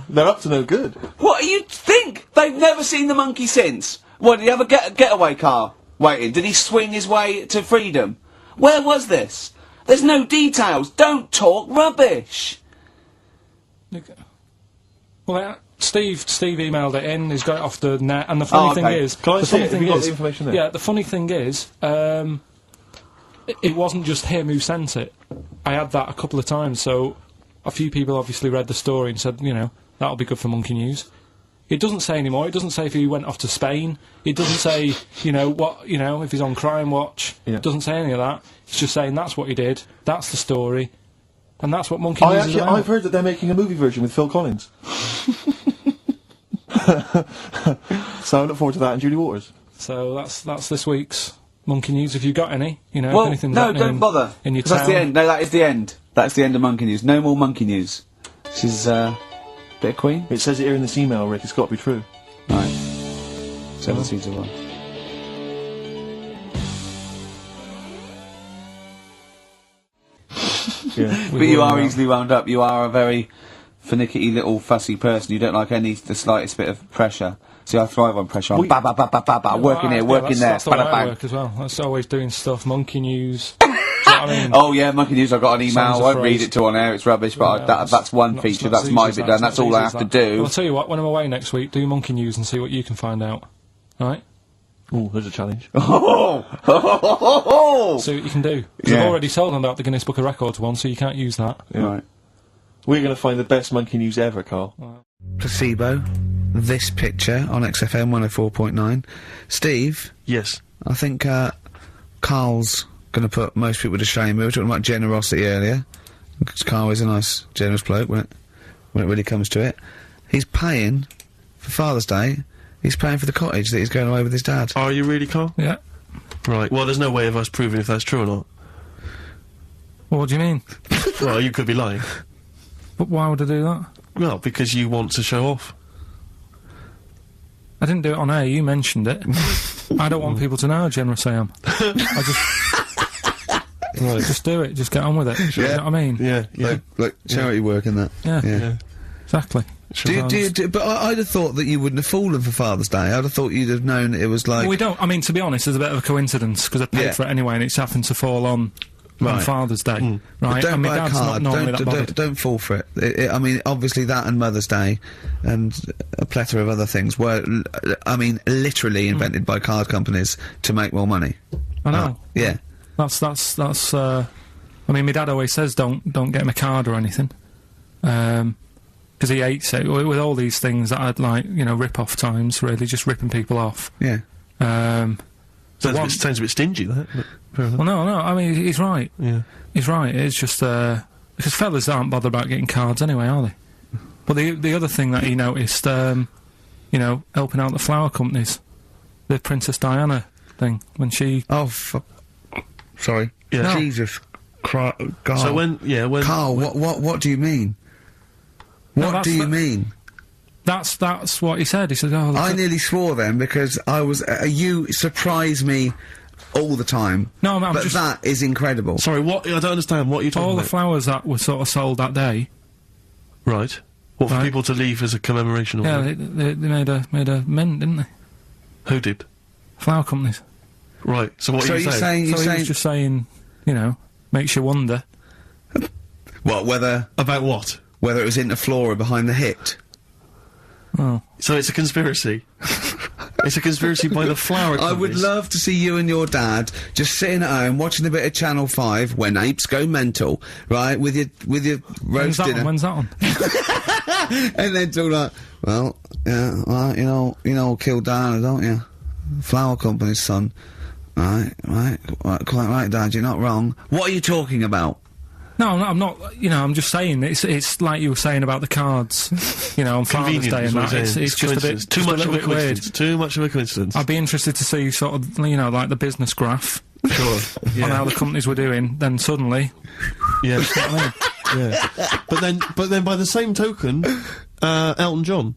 They're up to no good.
What do you think? They've never seen the monkey since. What, did he have a getaway car waiting? Did he swing his way to freedom? Where was this? There's no details. Don't talk rubbish.
Well, Steve emailed it in. He's got it off the net. And the funny thing is,
Can I
the
see
funny
it? Have
thing
you got
is,
the information there?
yeah, the funny thing is, it wasn't just him who sent it. I had that a couple of times. So a few people obviously read the story and said, you know, that'll be good for Monkey News. It doesn't say anymore. It doesn't say if he went off to Spain. It doesn't say, you know, what, you know, if he's on Crime Watch.
Yeah.
It doesn't say any of that. It's just saying that's what he did. That's the story. And that's what Monkey News is about.
I've heard that they're making a movie version with Phil Collins. So I look forward to that and Julie Waters.
So that's this week's Monkey News. If you got any, you know,
Well,
if anything's
no,
happening
don't bother.
in your
'Cause
town.
that's the end. No, that is the end. That's the end of Monkey News. No more Monkey News. This is, bit of Queen.
It says it here in this email, Rick. It's got to be true.
Right. 7 seeds of one.
Yeah.
But you are easily wound up. You are a very finicky little fussy person. You don't like the slightest bit of pressure. See, I thrive on pressure. I'm ba ba ba ba ba ba, working here, working there,
That's the way
bada
I
bang.
work as well. That's always doing stuff. Monkey News. Do you know what I mean?
Oh yeah, Monkey News. I got an email.
Songs
I
of
won't read
phrase.
it to on air. It's rubbish. But that's one
Not-
feature.
not
That's
as
my
easy as
bit
that.
done.
It's
That's
not
all
as
I
easy
have
as
to
that.
do.
Well, I'll tell you what. When I'm away next week, do Monkey News and see what you can find out. All right.
Ooh, there's a challenge.
Oh,
See what you can do. 'Cause
Yeah.
I've already told them about the Guinness Book of Records one, so you can't use that.
right.
We're going to find the best Monkey News ever, Carl.
Placebo. This picture on XFM 104.9. Steve,
Yes.
I think Carl's going to put most people to shame. We were talking about generosity earlier. Because Carl is a nice, generous bloke when it really comes to it. He's paying for Father's Day. He's paying for the cottage that he's going away with his dad.
Are you really, Carl?
Yeah.
Right. Well, there's no way of us proving if that's true or not.
What do you mean?
Well, you could be lying.
But why would I do that?
Well, because you want to show off.
I didn't do it on air. You mentioned it. I don't want people to know how generous I am. I just do it. Just get on with it. You know what I mean?
Yeah, yeah.
Look, charity work in that.
Yeah.
Yeah.
Exactly.
But I'd have thought that you wouldn't have fallen for Father's Day. I'd have thought you'd have known it was like...
Well, we don't. I mean, to be honest, there's a bit of a coincidence, because I paid for it anyway, and it's happened to fall on Father's Day. Right?
But don't
and my
buy a
dad's
card.
not normally that bothered.
Don't fall for it. I mean, obviously that and Mother's Day and a plethora of other things were, I mean, literally invented by card companies to make more money.
I know.
Yeah.
That's, I mean, my dad always says don't get him a card or anything. Because he hates it, with all these things that I'd like, you know, rip-off times, really, just ripping people off.
Yeah.
Sounds a bit stingy, that.
Well, no, I mean, he's right.
Yeah.
He's right, it's just, because fellas aren't bothered about getting cards anyway, are they? But the other thing that he noticed, you know, helping out the flower companies, the Princess Diana thing, when she...
Oh, sorry.
Yeah.
No.
Jesus Christ.
So when...
Carl, what do you mean? What do you mean?
That's what he said. He said, "Oh,
I nearly swore then because I was. You surprise me all the time.
No, I'm
but
just...
that is incredible.
Sorry, what? I don't understand. What are you talking
all
about?
the flowers that were sort of sold that day.
Right. What, for people to leave as a commemoration? Or
Yeah, they made a mint, didn't they?
Who did?
Flower companies.
Right. So what are you saying?
He was just saying, you know, makes you wonder.
What?
About what?
Whether it was Interflora behind the hit.
Oh.
So it's a conspiracy. It's a conspiracy by the flower companies.
I would love to see you and your dad just sitting at home watching a bit of Channel 5 when apes go mental, right? With your roast dinner.
When's that on?
And then talk like, well, yeah, well, you know, kill Diana, don't you? Flower company's son. Right, quite right, Dad, you're not wrong. What are you talking about?
No, I'm not, you know, I'm just saying, it's like you were saying about the cards, you know, on Father's Day and that, it's just a bit,
too much of a
bit weird.
coincidence. Too much of a coincidence.
I'd be interested to see sort of, you know, like the business graph.
Sure. Yeah.
On how the companies were doing, then suddenly...
Yeah.
You know what I mean?
Yeah. But then by the same token, Elton John,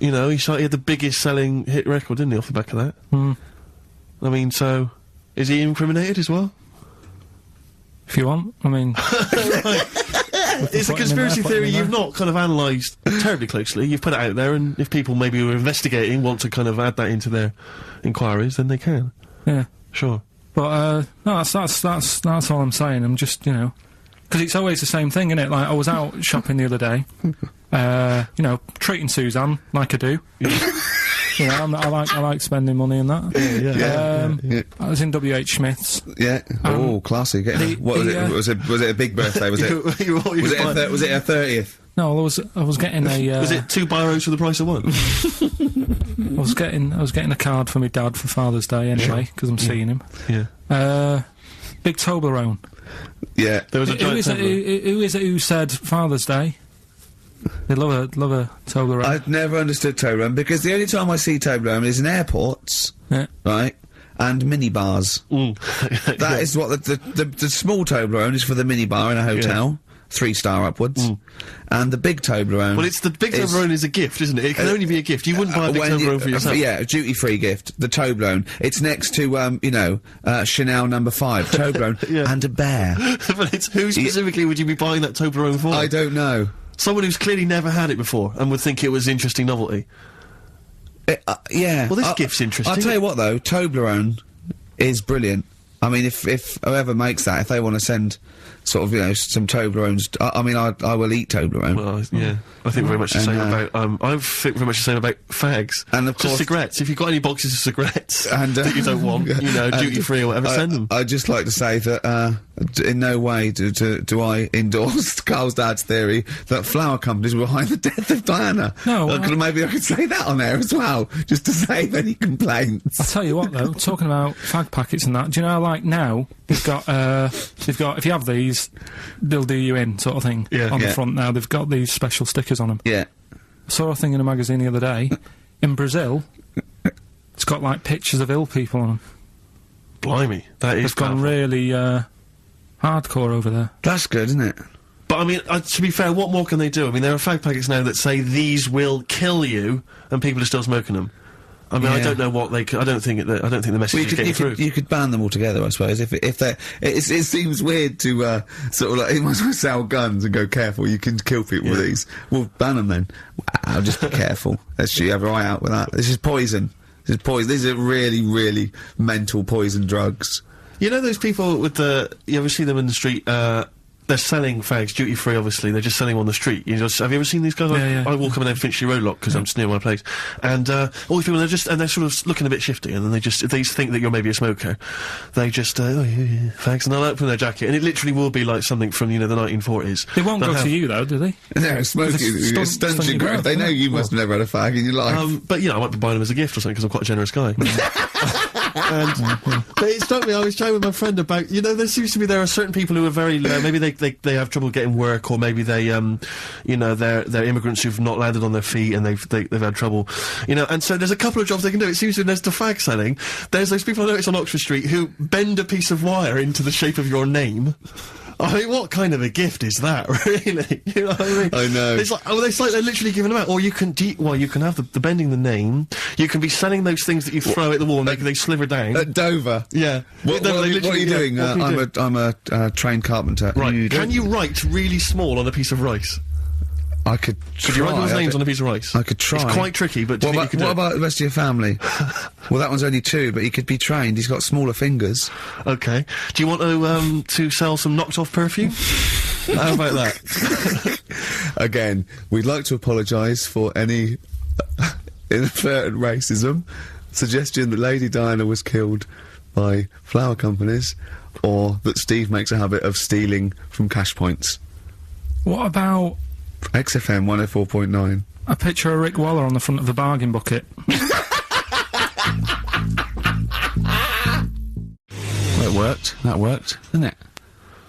you know, he had the biggest selling hit record, didn't he, off the back of that? I mean, so, is he incriminated as well?
If you want, I mean...
It's a conspiracy theory you've not kind of analysed terribly closely. You've put it out there, and if people maybe who are investigating want to kind of add that into their inquiries, then they can.
Yeah.
Sure.
But, no, that's all I'm saying. I'm just, you know... Because it's always the same thing, innit? Like, I was out shopping the other day, you know, treating Suzanne, like I do. You know, I like spending money and that.
Yeah.
I was in W.H. Smith's.
Yeah. Oh, classy. What was it? Was it a big birthday? Was it? was it a 30th?
No, I was getting a.
Was it 2 biros for the price of 1?
I was getting a card for my dad for Father's Day anyway, because I'm seeing him.
Yeah.
Big Toblerone.
Yeah.
There was a giant
who is it who said Father's Day? They love a Toblerone.
I've never understood Toblerone because the only time I see Toblerone is in airports, right, and minibars. That is what the small Toblerone is for the minibar in a hotel, 3-star upwards, and the big Toblerone.
Well, it's the big Toblerone is a gift, isn't it? It can only be a gift. You wouldn't buy a big Toblerone for yourself.
Yeah, a duty-free gift. The Toblerone. It's next to you know, Chanel No. 5 Toblerone and a bear.
But it's who specifically would you be buying that Toblerone for?
I don't know.
Someone who's clearly never had it before and would think it was interesting novelty.
Yeah.
Well, this gift's interesting.
I'll tell you what, though, Toblerone is brilliant. I mean, if whoever makes that, if they want to send sort of, you know, some Toblerones, I mean, I will eat Toblerone.
Well, yeah. I think very much the same about, I think very much the same about fags.
And of course...
cigarettes. If you've got any boxes of cigarettes
and,
that you don't want, you know, duty-free or whatever, send them.
I'd just like to say that, in no way do I endorse Carl's dad's theory that flower companies were behind the death of Diana.
No.
Maybe I could say that on air as well, just to save any complaints.
I'll tell you what, though, talking about fag packets and that, do you know, like, now, they've got, if you have these, they'll do you in, sort of thing, on the front now. They've got these special stickers on them.
Yeah.
I saw a thing in a magazine the other day. In Brazil, it's got, like, pictures of ill people on them.
Blimey, that is
They've gone really, hardcore over there.
That's good, isn't it?
But, I mean, to be fair, what more can they do? I mean, there are fag packets now that say these will kill you, and people are still smoking them. I mean, I
Yeah.
don't know what they. I don't think the message is getting through.
You could ban them altogether, I suppose. If they, it seems weird to sort of like you might as well sell guns and go careful. You can kill people with these. Well, ban them then. Wow, just be careful. Let's have your eye out with that. This is poison. This is poison. These are really, really mental poison drugs.
You know those people with the. You ever see them in the street? They're selling fags duty free. Obviously, they're just selling them on the street. Have you ever seen these guys?
Yeah.
I walk up and down Finchley Road lot because I'm just near my place, and all these people they're sort of looking a bit shifty, and then they think that you're maybe a smoker. They just fags, and they'll open their jacket, and it literally will be like something from the 1940s.
They won't go to you though, do they?
No, smoking stunts your growth. They know you must have never had a fag in your life.
But I might be buying them as a gift or something because I'm quite a generous guy. But it struck me, I was chatting with my friend about, there seems to be, there are certain people who are very, maybe they have trouble getting work, or maybe they, they're immigrants who've not landed on their feet and they've had trouble, and so there's a couple of jobs they can do. It seems there's the fag selling, there's those people I noticed on Oxford Street who bend a piece of wire into the shape of your name. I mean, what kind of a gift is that, really? You know what I mean?
I know.
It's like they're literally giving them out. Or you can you can have the bending the name. You can be selling those things that you throw at the wall and they sliver down.
At Dover.
Yeah.
What are you doing? I'm a trained carpenter.
Right. Can you write really small on a piece of rice?
I could try.
Could you write those names on a piece of rice?
I could try.
It's quite tricky, but do you think you could do
what
it?
about the rest of your family? Well, that one's only 2, but he could be trained. He's got smaller fingers.
Okay. Do you want to sell some knocked off perfume? How about that?
Again, we'd like to apologise for any inadvertent racism. Suggestion that Lady Diana was killed by flower companies, or that Steve makes a habit of stealing from cash points.
What about
XFM 104.9.
a picture of Rick Waller on the front of a bargain bucket?
Well, it worked. That worked, didn't it?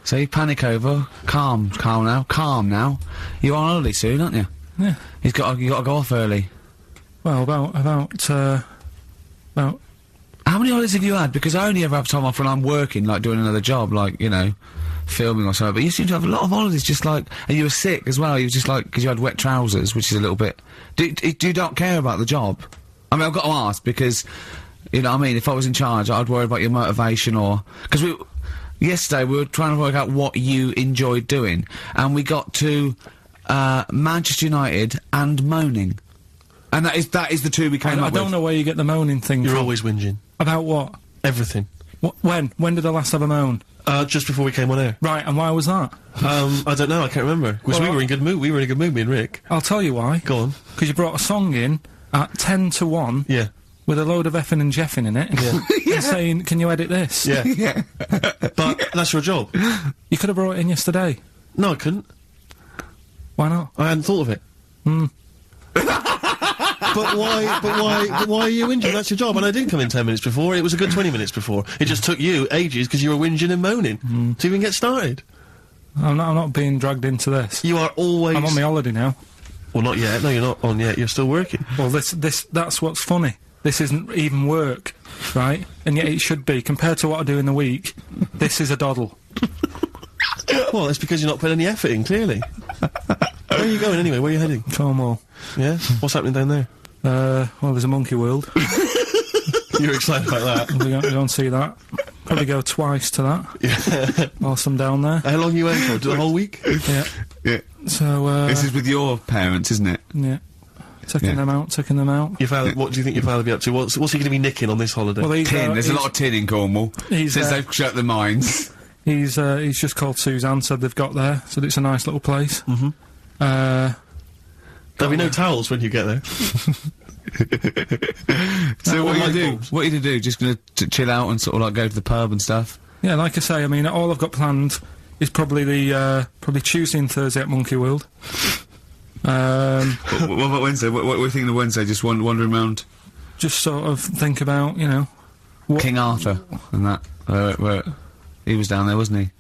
So you panic over. Calm now. You're on holiday soon, aren't you?
Yeah.
You got to go off early.
Well, about
How many holidays have you had? Because I only ever have time off when I'm working, like doing another job, like, filming or something. But you seem to have a lot of holidays, just like, and you were sick as well. You were just like, because you had wet trousers, which is a little bit. Do you not care about the job? I mean, I've got to ask because, what I mean, if I was in charge, I'd worry about your motivation or because yesterday we were trying to work out what you enjoyed doing, and we got to Manchester United and moaning, and that is the 2 we came up with.
I don't know where you get the moaning thing
You're
from.
always whinging.
About what?
Everything.
When did I last have a moan?
Just before we came on air.
Right, and why was that?
I don't know, I can't remember. Because we were in good mood. We were in a good mood, me and Rick.
I'll tell you why.
Go on.
Because you brought a song in at 10 to 1.
Yeah.
With a load of effing and jeffing in it.
Yeah.
And saying, can you edit this?
Yeah.
Yeah.
But that's your job.
You could have brought it in yesterday.
No, I couldn't.
Why not?
I hadn't thought of it. But why are you whinging? That's your job. And I didn't come in 10 minutes before. It was a good 20 minutes before. It just took you ages because you were whinging and moaning to even get started.
I'm not being dragged into this.
You are always...
I'm on my holiday now.
Well, not yet. No, you're not on yet. You're still working.
Well, that's what's funny. This isn't even work, right? And yet it should be. Compared to what I do in the week, this is a doddle.
Well, that's because you're not putting any effort in, clearly. Where are you going anyway? Where are you heading?
Cornwall.
Yeah? What's happening down there?
Well, there's a monkey world.
You're excited about that?
We're going to see that. Probably go twice to that.
Yeah.
Whilst I'm down there.
How long are you in for? The whole week?
Yeah.
Yeah.
So,
This is with your parents, isn't it?
yeah. Taking them out.
Your father, what do you think your father will be up to? What's he going to be nicking on this holiday?
Well,
Tin. There's a lot of tin in Cornwall. Since they've shut the mines.
He's just called Suzanne, said they've got there, said it's a nice little place.
Mm-hmm. There'll be no towels when you get there.
So what
light
are you do?
bulbs.
What are you to do? Just gonna chill out and sort of like go to the pub and stuff?
Yeah, like I say, I mean, all I've got planned is probably probably Tuesday and Thursday at Monkey World.
What about Wednesday? What are you thinking of Wednesday? Just wandering around?
Just sort of think about, what...
King Arthur and that. Where he was down there, wasn't he?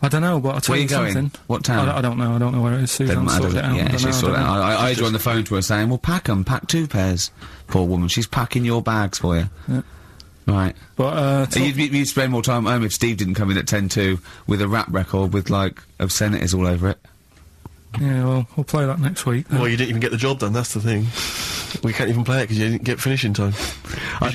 I don't know, but I'll tell
Where
you
you going?
something.
What town?
I don't know. I don't know where it is. Susan sorted it out.
Yeah, she sorted it out. I had you on the phone to her saying, well, pack 2 pairs. Poor woman, she's packing your bags for you.
Yeah.
Right.
But,
you'd spend more time at home if Steve didn't come in at 10-2 with a rap record with, like, obscenities all over it.
yeah, well, we'll play that next week.
Well, you didn't even get the job done, that's the thing. We can't even play it because you didn't get finish in time.
I